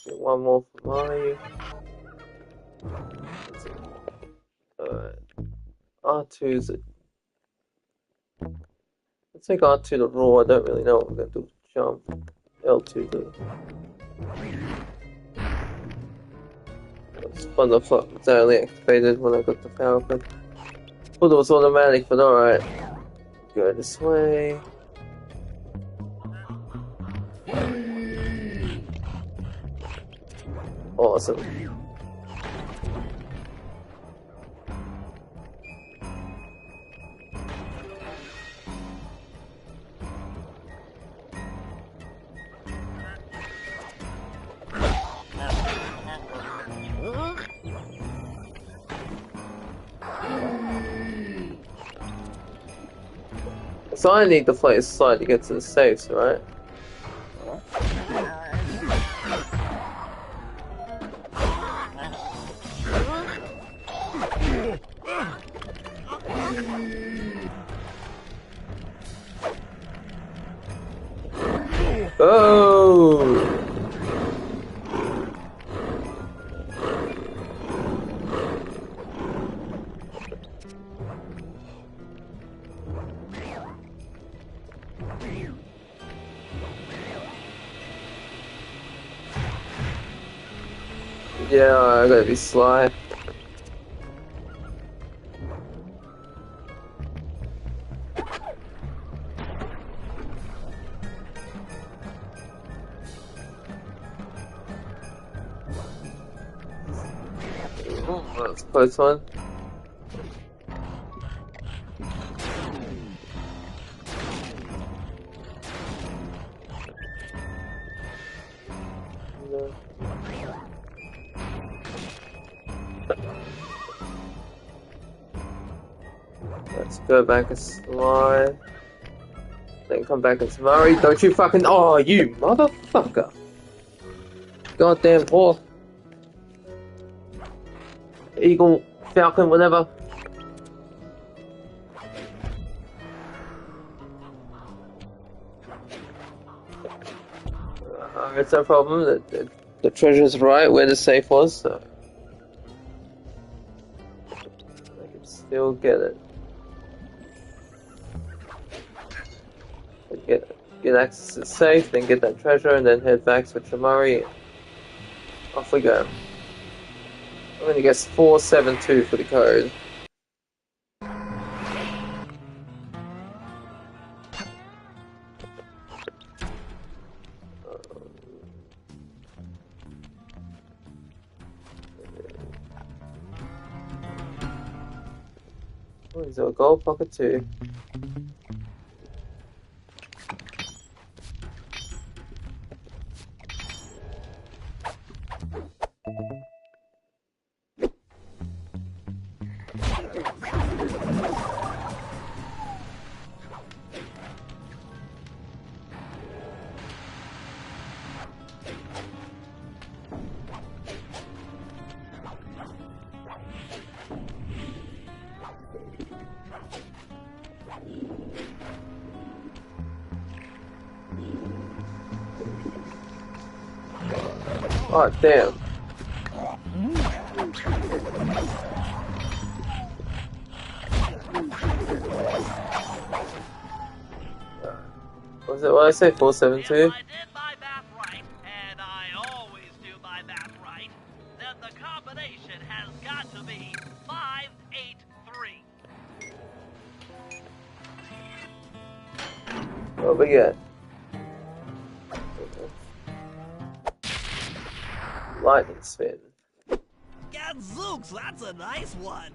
Get one more for Mario. R2's a... Let's take R2 to raw. I don't really know what we're going to do with jump. L2 to... Spun the fuck. It's only activated when I got the power up. Thought it was automatic, but alright. Go this way. Awesome. So I need to play this slide to get to the safes, right? Oh! Yeah, I gotta be sly. Oh, that's a close one. Let's go back and slide. Then come back and Murray. Don't you fucking... Oh, you motherfucker. Goddamn horse. Eagle, falcon, whatever. It's no problem. The treasure's right where the safe was, so... I can still get it. Get access to the safe, then get that treasure, and then head back to Chamari. Off we go. I'm gonna guess 472 for the code. Oh, is there a gold pocket too? Oh, damn. Was it what I say? If 472? I did my math right, and I always do my math right, then the combination has got to be 583. What we get? Lightning spin. Gadzooks, that's a nice one.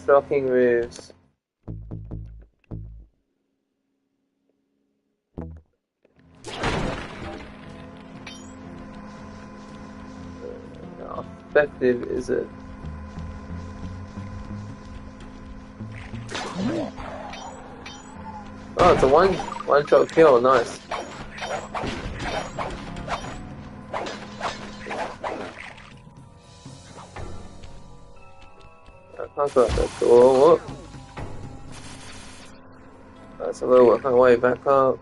Shocking moves. How effective is it? Oh, it's a one shot kill. Nice. I can't go up that door. That's a little work my way back up.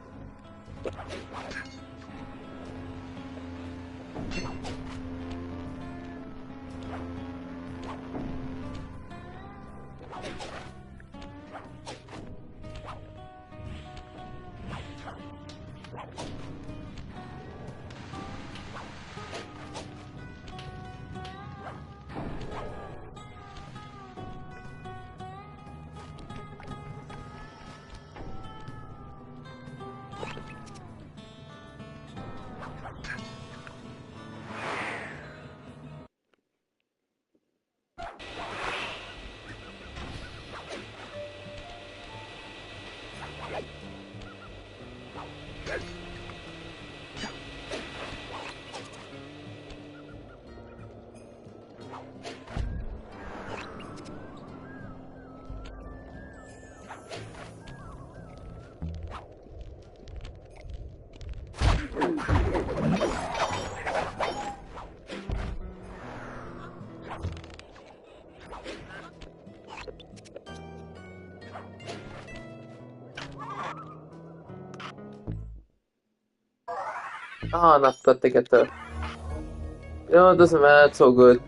Ah, and I forgot to get the. You know, it doesn't matter. It's all good.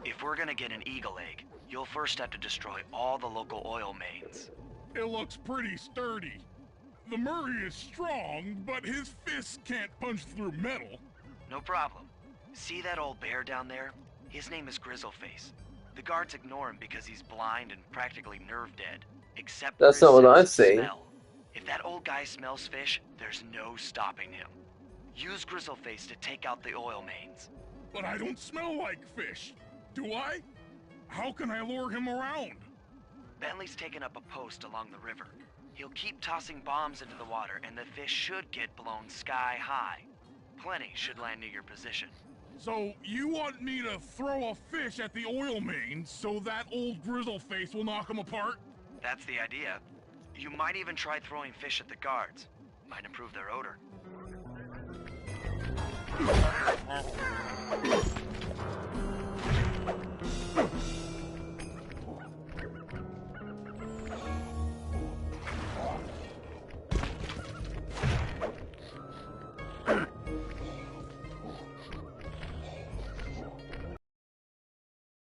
If we're gonna get an eagle egg, you'll first have to destroy all the local oil mains. It looks pretty sturdy. The Murray is strong, but his fists can't punch through metal. No problem. See that old bear down there? His name is Grizzleface. The guards ignore him because he's blind and practically nerve dead. Except That's for his not what sense I've of seen. smell. If that old guy smells fish, there's no stopping him. Use Grizzleface to take out the oil mains. But I don't smell like fish, do I? How can I lure him around? Bentley's taken up a post along the river. He'll keep tossing bombs into the water, and the fish should get blown sky high. Plenty should land near your position. So you want me to throw a fish at the oil mains so that old Grizzleface will knock him apart? That's the idea. You might even try throwing fish at the guards. Might improve their odor.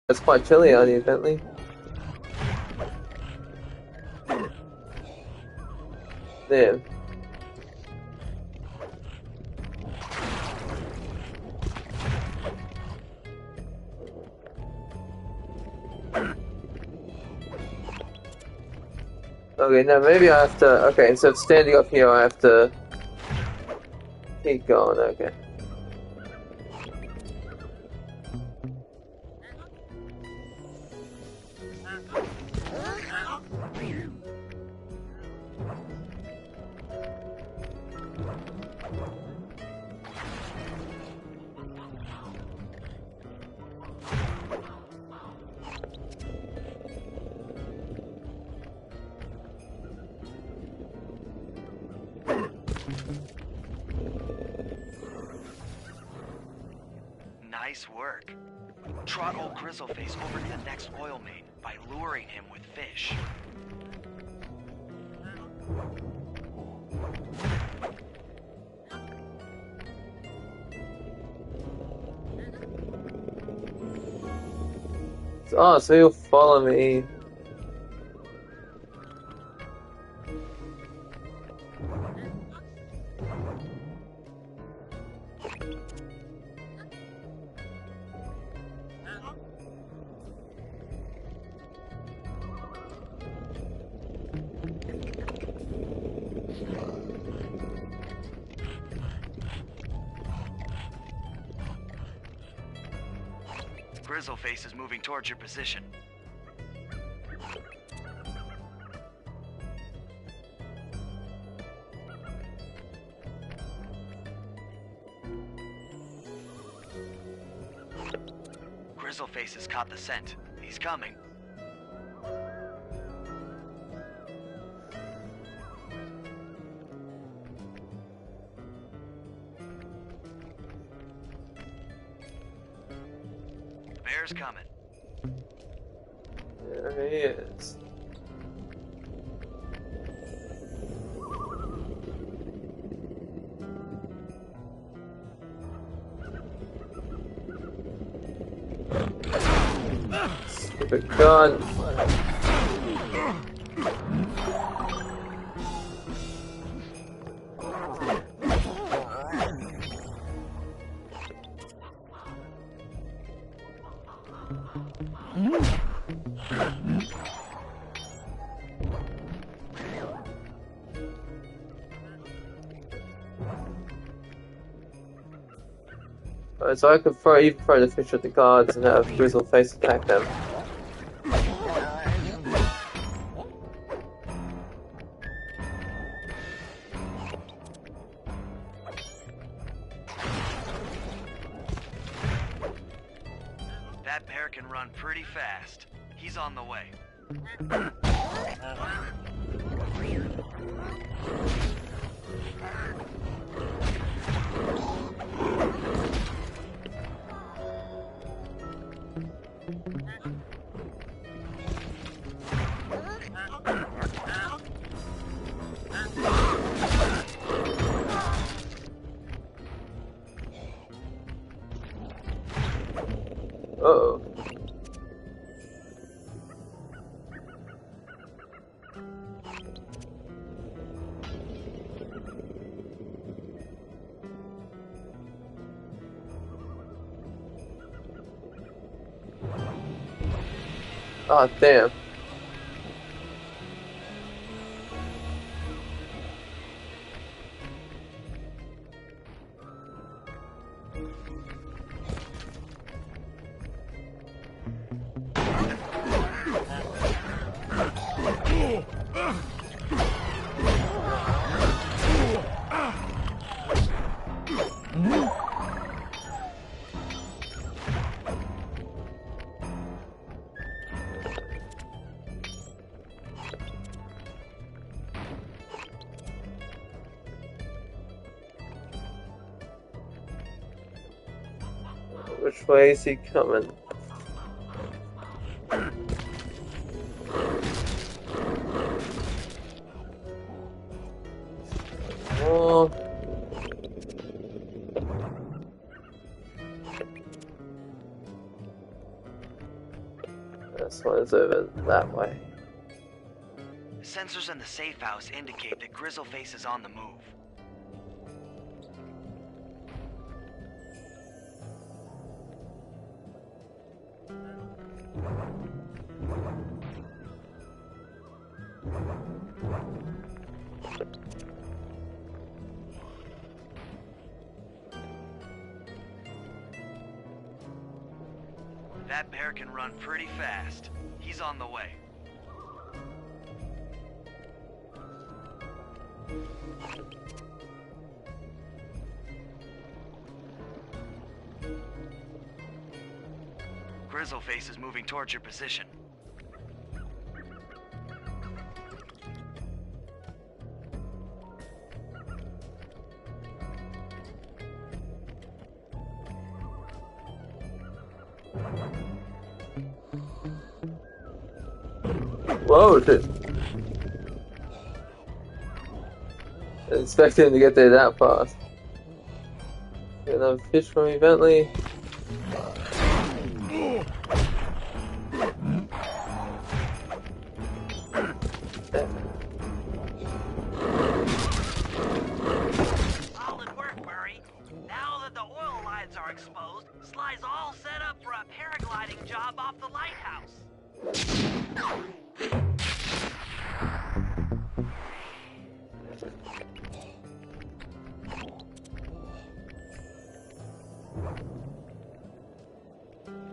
It's quite chilly out here, Bentley. Damn. Okay, now maybe I have to. Okay, instead of standing up here, I have to keep going. Okay. Nice work. Trot old Grizzleface over to the next oil main by luring him with fish. Oh, so he'll follow me. Grizzleface is moving towards your position. Grizzleface has caught the scent. He's coming. The bear's coming. There he is. Stupid gun. Alright, so I could even throw the fish at the guards and have Grizzleface attack them. That bear can run pretty fast. He's on the way. Uh-oh. Oh, damn. Which way is he coming? Oh. This one's over that way. Sensors in the safe house indicate that Grizzleface is on the move. That bear can run pretty fast. He's on the way. Grizzleface is moving towards your position. Whoa, shit. Didn't expect him to get there that fast. Get another fish from me, Bentley. Solid work, Murray. Now that the oil lines are exposed, Sly's all set up for a paragliding job off the lighthouse.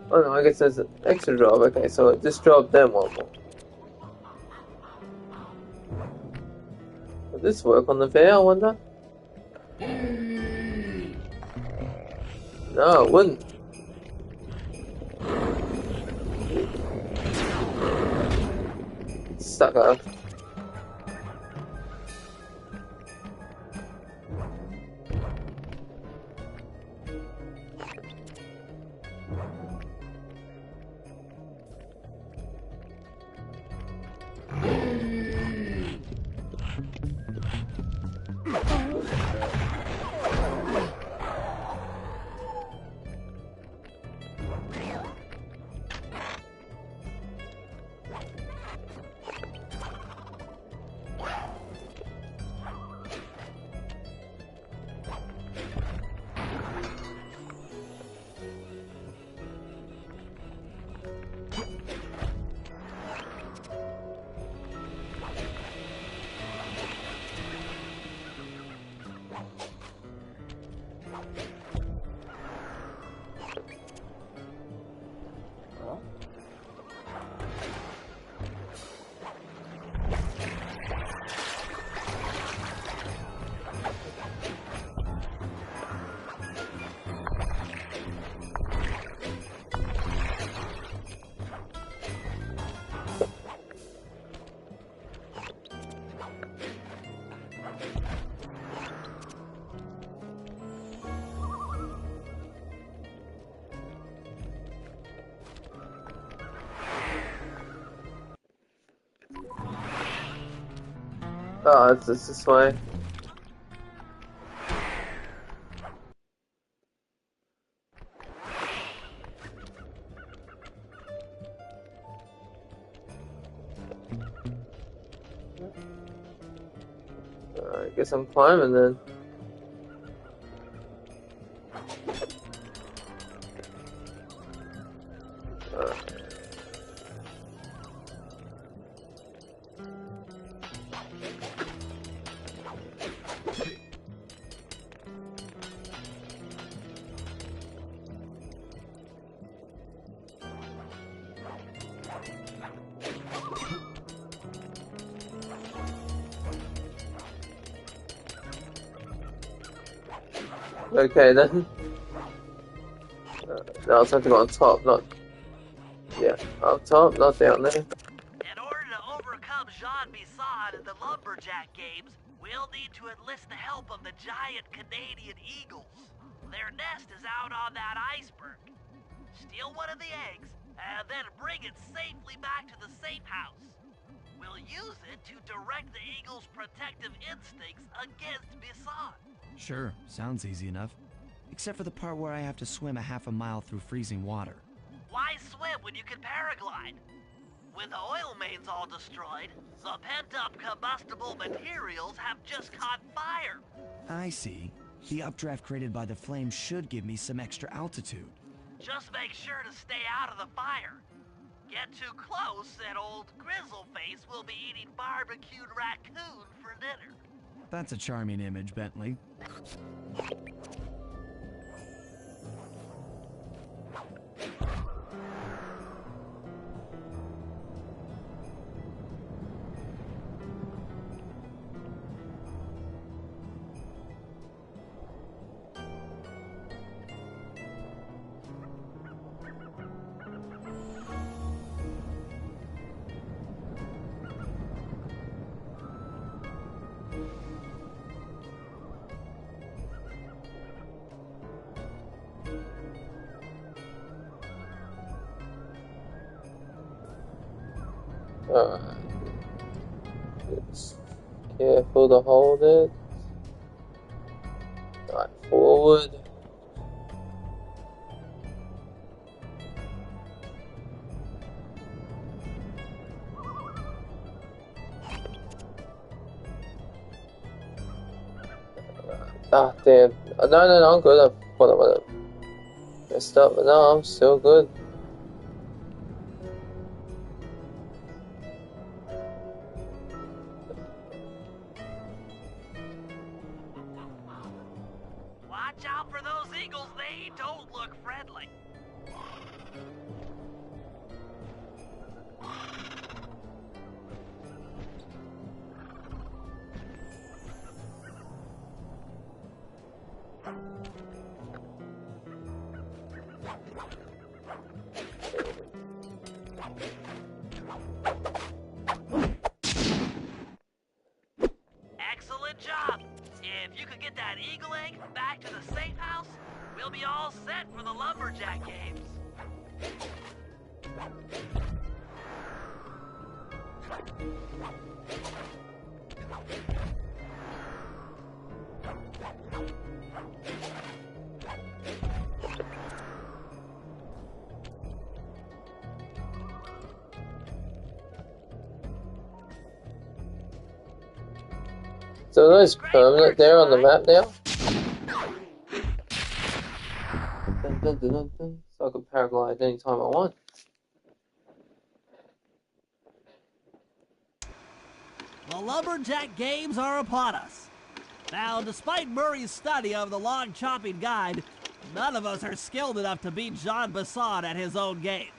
Oh no, I guess there's an extra job. Okay, so this job, then one more. Would this work on the bear, I wonder? No, it wouldn't. Stuck up. Oh, it's just this way. I guess I'm climbing then. Okay then. Now it's time to go on top, not... Yeah, up top, not down there. In order to overcome Jean Bisson in the Lumberjack games, we'll need to enlist the help of the giant Canadian eagles. Their nest is out on that iceberg. Steal one of the eggs, and then bring it safely back to the safe house. We'll use it to direct the eagle's protective instincts against Bisson. Sure, sounds easy enough. Except for the part where I have to swim a half a mile through freezing water. Why swim when you can paraglide? With the oil mains all destroyed, the pent-up combustible materials have just caught fire. I see. The updraft created by the flames should give me some extra altitude. Just make sure to stay out of the fire. Get too close and old Grizzleface will be eating barbecued raccoon for dinner. That's a charming image, Bentley. Alright. Just careful to hold it. Right, forward. Ah, damn. No, I'm good. I thought I might have messed up, but no, I'm still good. Watch out for those eagles, they don't look friendly. Excellent job. If you could get that eagle egg back to the safe house, we'll be all set for the lumberjack games. So those permanent there on the map now? So I can paraglide anytime I want. The lumberjack games are upon us. Now, despite Murray's study of the log chopping guide, none of us are skilled enough to beat Jean Basson at his own game.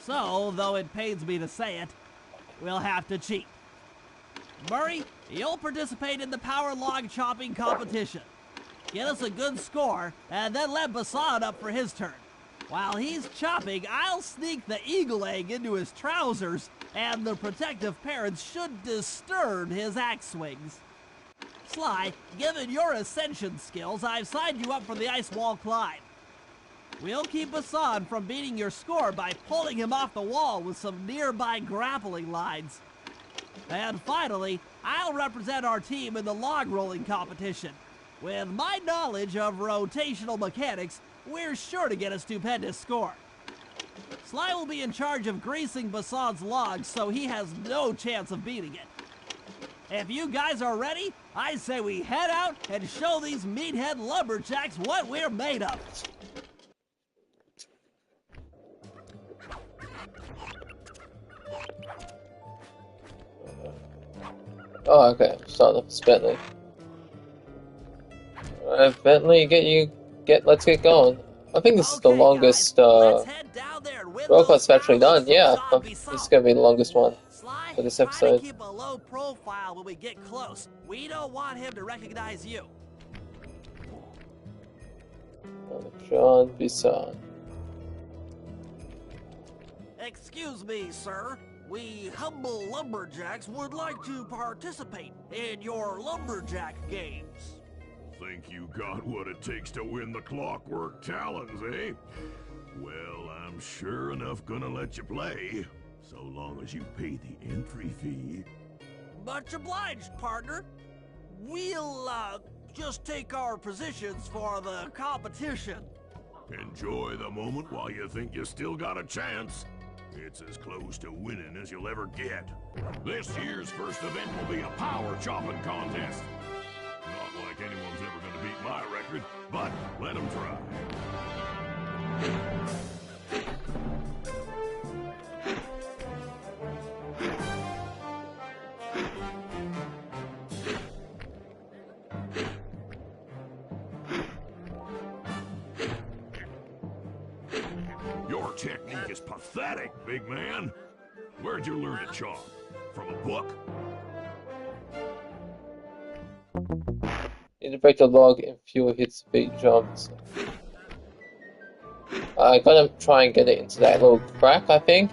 So, though it pains me to say it, we'll have to cheat. Murray, you'll participate in the power log chopping competition. Get us a good score, and then let Basson up for his turn. While he's chopping, I'll sneak the eagle egg into his trousers, and the protective parents should disturb his axe swings. Sly, given your ascension skills, I've signed you up for the ice wall climb. We'll keep Basson from beating your score by pulling him off the wall with some nearby grappling lines. And finally, I'll represent our team in the log rolling competition. With my knowledge of rotational mechanics, we're sure to get a stupendous score. Sly will be in charge of greasing Basson's logs, so he has no chance of beating it. If you guys are ready, I say we head out and show these meathead lumberjacks what we're made of. Oh, okay. Start off with Bentley. Alright, Bentley, let's get going. I think this is the Okay, longest, guys, let's head down there and win roll those quest actually done. thousands from Yeah, Jean this is Basson. gonna be the longest one Sly, for this try episode. to keep a low profile when we get close. We don't want him to recognize you. Jean Basson. Excuse me, sir. We humble lumberjacks would like to participate in your lumberjack games. Think you got what it takes to win the Clockwork Talons, eh? Well, I'm sure enough gonna let you play, so long as you pay the entry fee. Much obliged, partner. We'll, just take our positions for the competition. Enjoy the moment while you think you still got a chance. It's as close to winning as you'll ever get. This year's first event will be a power chopping contest. Not like anyone's ever gonna beat my record, but let them try. Your technique is pathetic, big man. Where'd you learn to chop? From a book? Need to break the log in fewer hits to beat jumps. I gotta try and get it into that little crack, I think.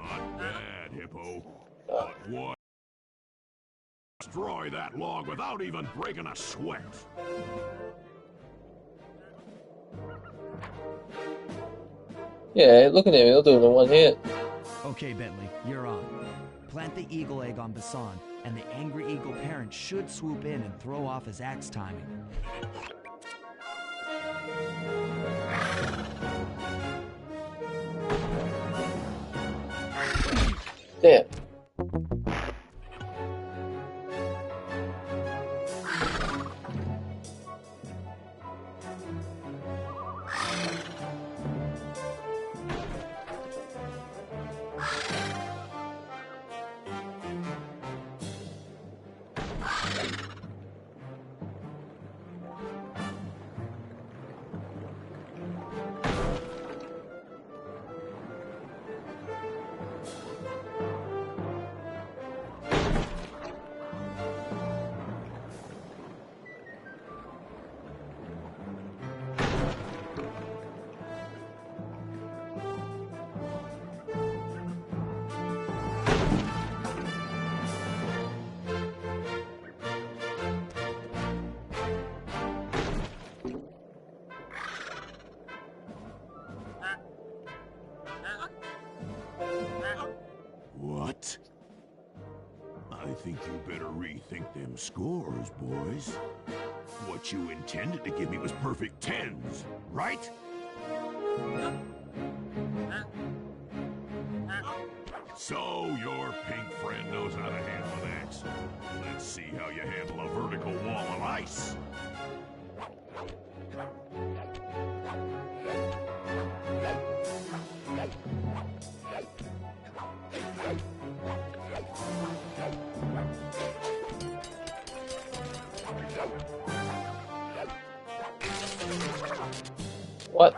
Not bad, Hippo. But what destroy that log without even breaking a sweat. Yeah, look at him, he'll do it in one hit. Okay, Bentley, you're on. Plant the eagle egg on Basan, and the angry eagle parent should swoop in and throw off his axe timing. Damn. What? I think you better rethink them scores, boys. What you intended to give me was perfect tens, right? So your pink friend knows how to handle an axe. Let's see how you handle a vertical wall of ice. What?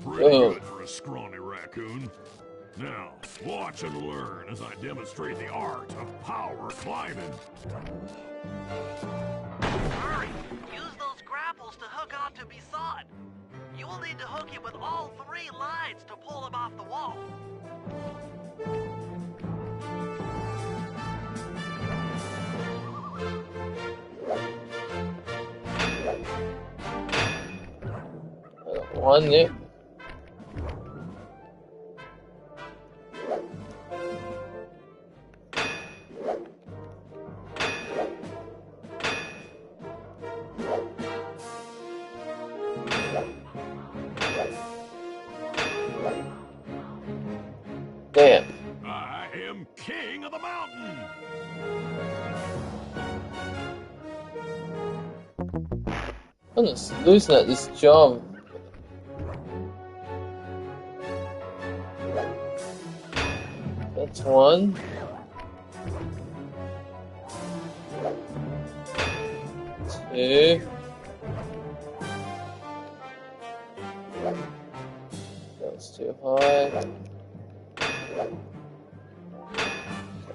Pretty good for a scrawny raccoon. Now, watch and learn as I demonstrate the art of power climbing. Hurry! Use those grapples to hook onto Basan. You will need to hook him with all 3 lines to pull him off the wall. One, yeah. Damn. I am king of the mountain! I'm just losing at this job. That's one. Two. That's too high.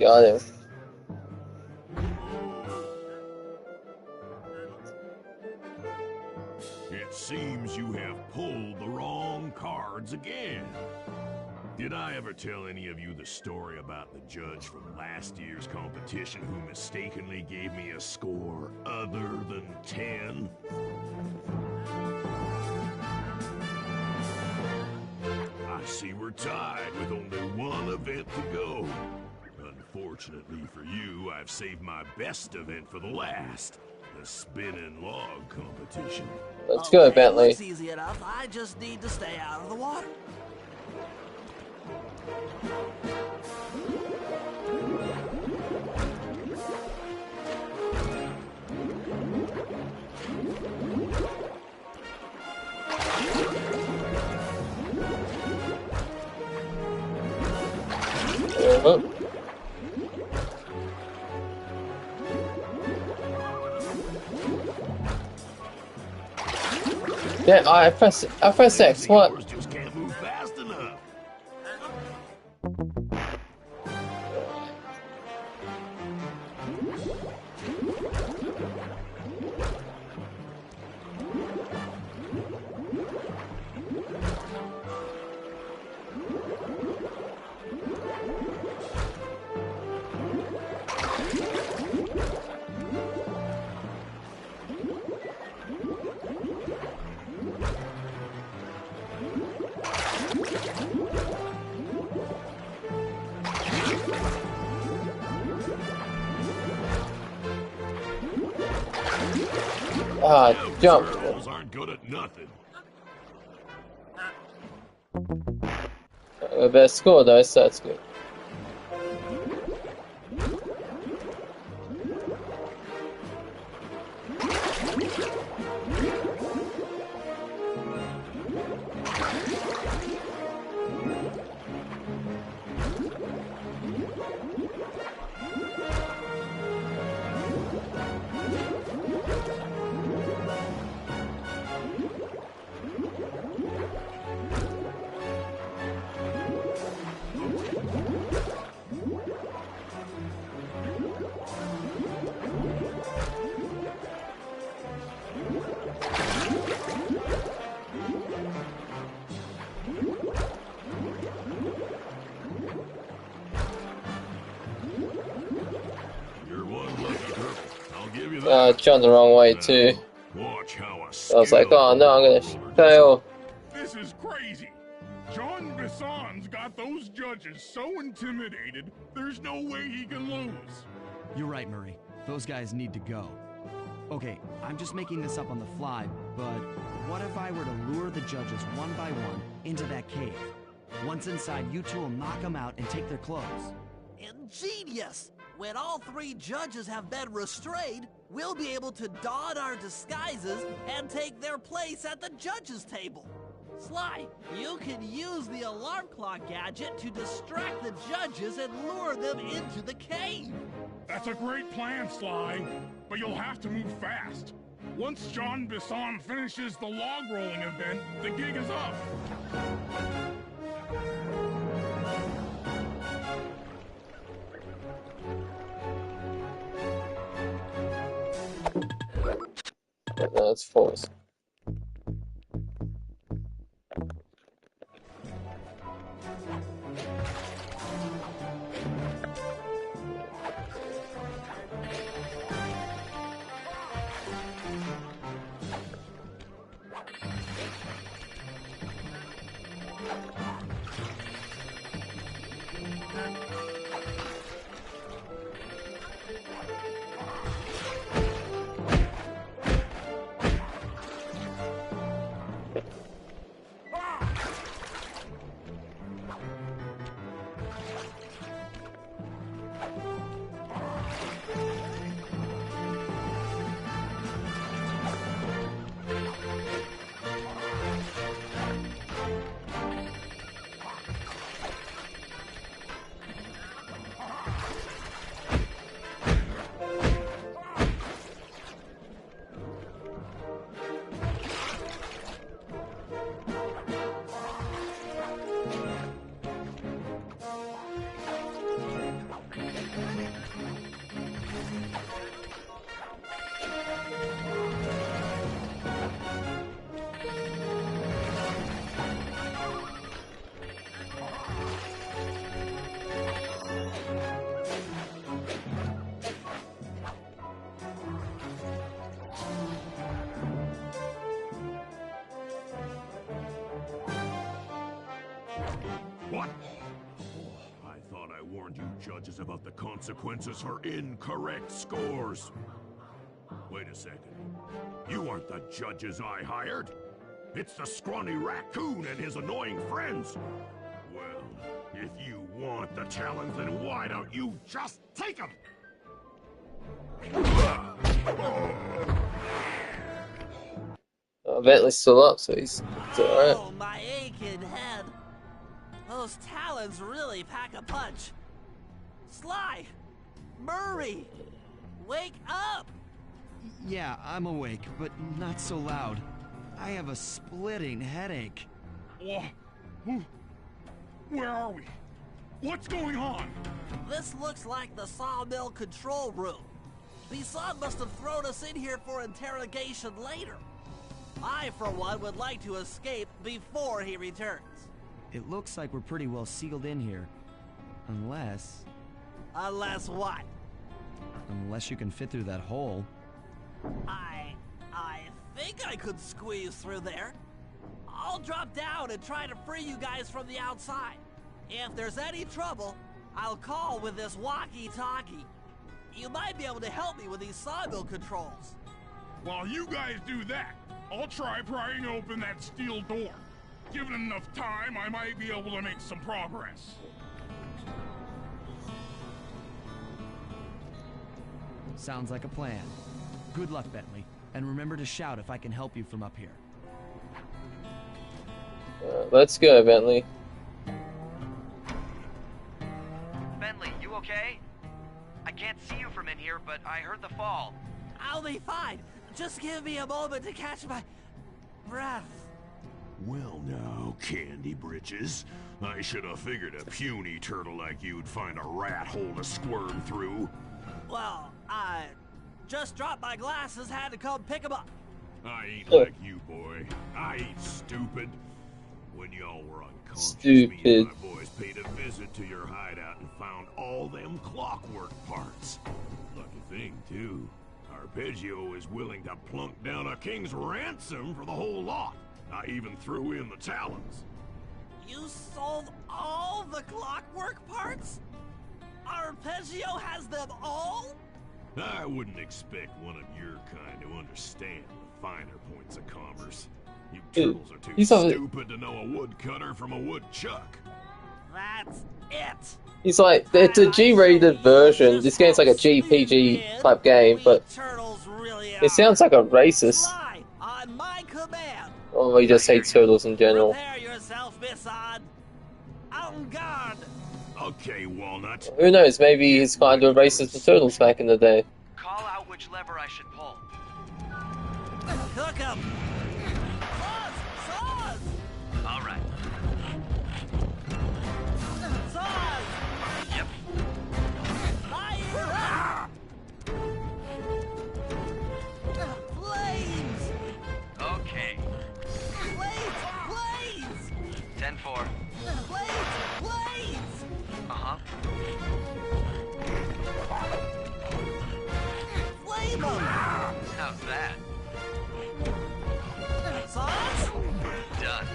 Got him. It seems you have pulled the wrong cards again. Did I ever tell any of you the story about the judge from last year's competition who mistakenly gave me a score other than 10? I see we're tied with only one event to go. Unfortunately for you, I've saved my best event for the last. The spinning log competition. Let's go, Bentley. Looks easy enough. I just need to stay out of the water. Yeah, I press X. What? Yours just can't move fast enough. Ah, jump. Turtles aren't good at nothing. Best score though, so that's good. You're one lucky turtle. I'll give you that. Jumped the wrong way too. Watch how a I was like, oh no, I'm gonna fail. This is crazy. John Bisson's got those judges so intimidated, there's no way he can lose. You're right, Murray. Those guys need to go. Okay, I'm just making this up on the fly, but what if I were to lure the judges one by one into that cave? Once inside, you two will knock them out and take their clothes. Ingenious! When all three judges have been restrained, we'll be able to don our disguises and take their place at the judges' table. Sly, you can use the alarm clock gadget to distract the judges and lure them into the cave. That's a great plan, Sly, but you'll have to move fast. Once John Bisson finishes the log rolling event, the gig is up. No, it's false. What? I thought I warned you judges about the consequences for incorrect scores. Wait a second. You aren't the judges I hired. It's the scrawny raccoon and his annoying friends. Well, if you want the challenge, then why don't you just take them? Bentley's still up, so he's alright. Oh, my aching head. Those talons really pack a punch. Sly! Murray! Wake up! Yeah, I'm awake, but not so loud. I have a splitting headache. Where are we? What's going on? This looks like the sawmill control room. Bisson must have thrown us in here for interrogation later. I, for one, would like to escape before he returns. It looks like we're pretty well sealed in here. Unless... Unless what? Unless you can fit through that hole. I think I could squeeze through there. I'll drop down and try to free you guys from the outside. If there's any trouble, I'll call with this walkie-talkie. You might be able to help me with these sawmill controls. While you guys do that, I'll try prying open that steel door. Given enough time, I might be able to make some progress. Sounds like a plan. Good luck, Bentley. And remember to shout if I can help you from up here. Let's go, Bentley. Bentley, you okay? I can't see you from in here, but I heard the fall. I'll be fine. Just give me a moment to catch my breath. Well now, Candy Britches. I should have figured a puny turtle like you'd find a rat hole to squirm through. Well, I just dropped my glasses, had to come pick them up. I ain't like you, boy. I ain't stupid. When y'all were unconscious, me and my boys paid a visit to your hideout and found all them clockwork parts. Lucky thing, too. Arpeggio is willing to plunk down a king's ransom for the whole lot. I even threw in the talons. You sold all the clockwork parts? Arpeggio has them all? I wouldn't expect one of your kind to understand the finer points of commerce. You turtles are too stupid to know a woodcutter from a woodchuck. That's it. He's like, it's a G-rated version. This game's like a GPG type game, but it sounds like a racist. Fly on my command. Or he just hates turtles in general. Prepare yourself, Bisson. En garde. Okay, Walnut. Who knows, maybe he's kind of racist to turtles back in the day. Call out which lever I should pull. Cook 'em. Saws! All right. Saws! Yep. Fire! Flames! Okay. Blades! 10-4. Blades! Uh-huh. Flame 'em! How's that? Saws? Done.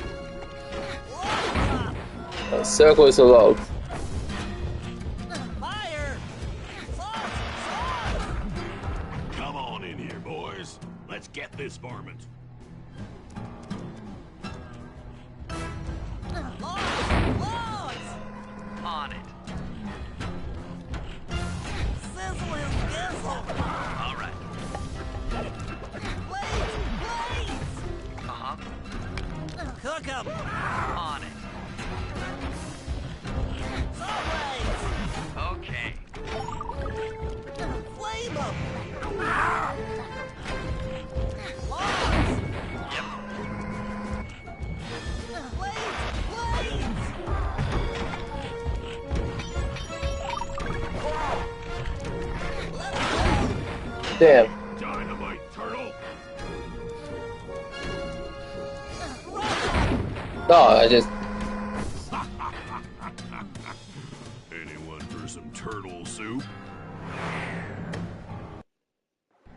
Log Circle is a log. Fire! Saws! Come on in here, boys. Let's get this varmint. Logs! On it. Sizzle his gizzle! All right. Blades! Uh-huh. Cook 'em! On it. Saw blades! Okay. Flame 'em! Logs! Yep. Blades! Let 'em go! Damn. Dynamite, turtle. No, I just... Anyone for some turtle soup?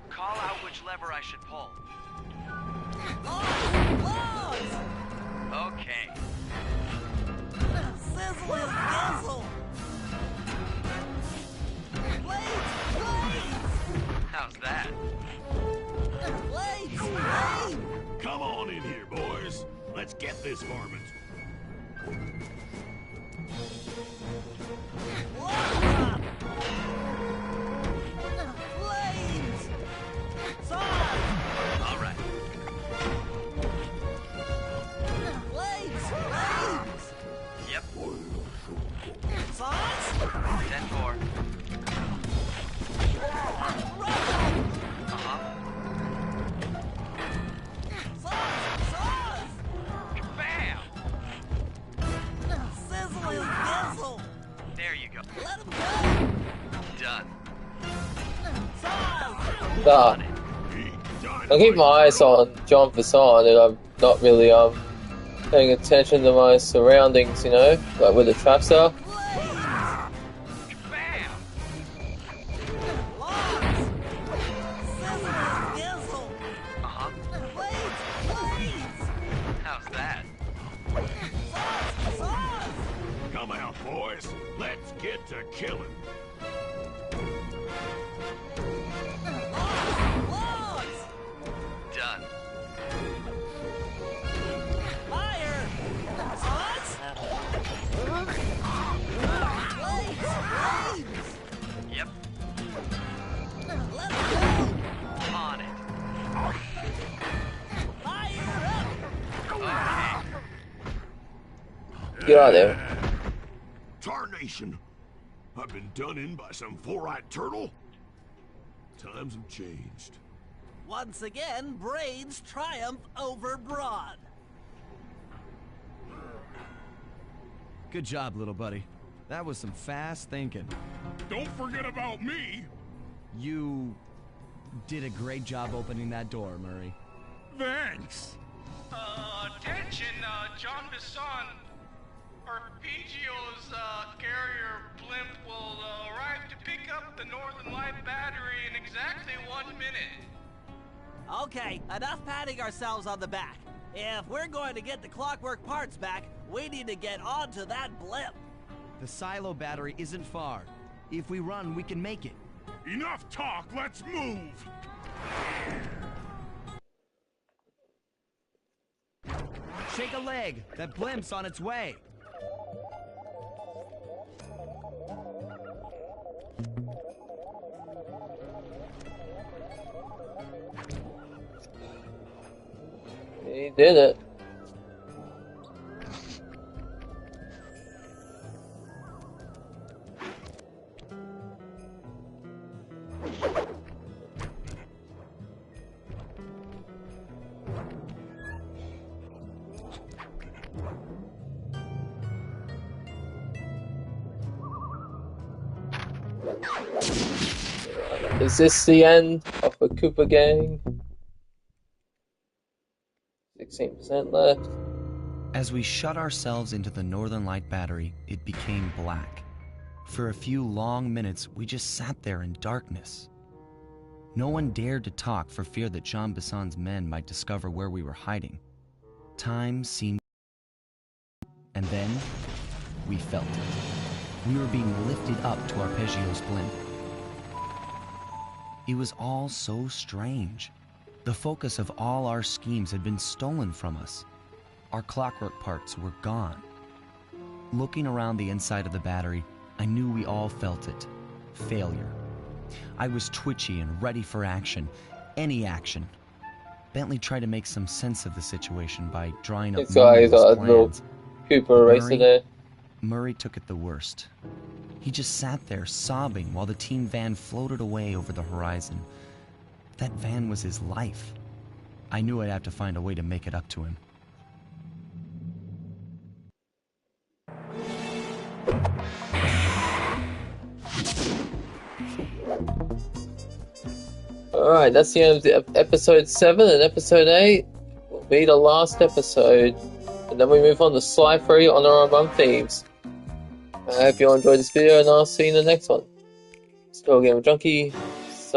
Call out which lever I should pull. Logs! Okay. Sizzle his gizzle! Blades! How's that? Blades! Come on in here, boys. Let's get this varmint. Log! Flames! Saws! All right. Blades! Yep. Saws? 10-4. Uh-huh. Saws! Bam! Sizzle his gizzle! There you go. Let him go! Done. Saws! Ah, I keep my eyes on John Vasson, and I'm not really paying attention to my surroundings, you know, like where the traps are. Blades! Bam! Logs! Sizzle his gizzle! Uh-huh. Blades! How's that? Saws! Come out, boys. Let's get to to kill him. Done. Fire! Sons? Blades! Yep. Let's go! On it. Fire up! Okay. Get out of there. Tarnation! I've been done in by some four-eyed turtle? Times have changed. Once again, brains triumph over brawn. Good job, little buddy. That was some fast thinking. Don't forget about me. You did a great job opening that door, Murray. Thanks. Attention, John Bisson. Arpeggio's carrier blimp will arrive to pick up the Northern Light battery in exactly 1 minute. Okay, enough patting ourselves on the back. If we're going to get the clockwork parts back, we need to get onto that blimp. The silo battery isn't far. If we run, we can make it. Enough talk, let's move. Shake a leg. That blimp's on its way. He did it. Is this the end of the Cooper gang? 16% left. As we shut ourselves into the Northern Light battery, it became black. For a few long minutes, we just sat there in darkness. No one dared to talk for fear that Jean Bisson's men might discover where we were hiding. Time seemed... And then, we felt it. We were being lifted up to Arpeggio's blimp. It was all so strange. The focus of all our schemes had been stolen from us. Our clockwork parts were gone. Looking around the inside of the battery, I knew we all felt it. Failure. I was twitchy and ready for action. Any action. Bentley tried to make some sense of the situation by drawing up This guy's got a plans. little Cooper racer there. Murray took it the worst. He just sat there sobbing while the team van floated away over the horizon. That van was his life. I knew I'd have to find a way to make it up to him. Alright, that's the end of episode 7, and episode 8 will be the last episode. And then we move on to Sly 3 on our Among Thieves. I hope you all enjoyed this video, and I'll see you in the next one. Still Game Junkie.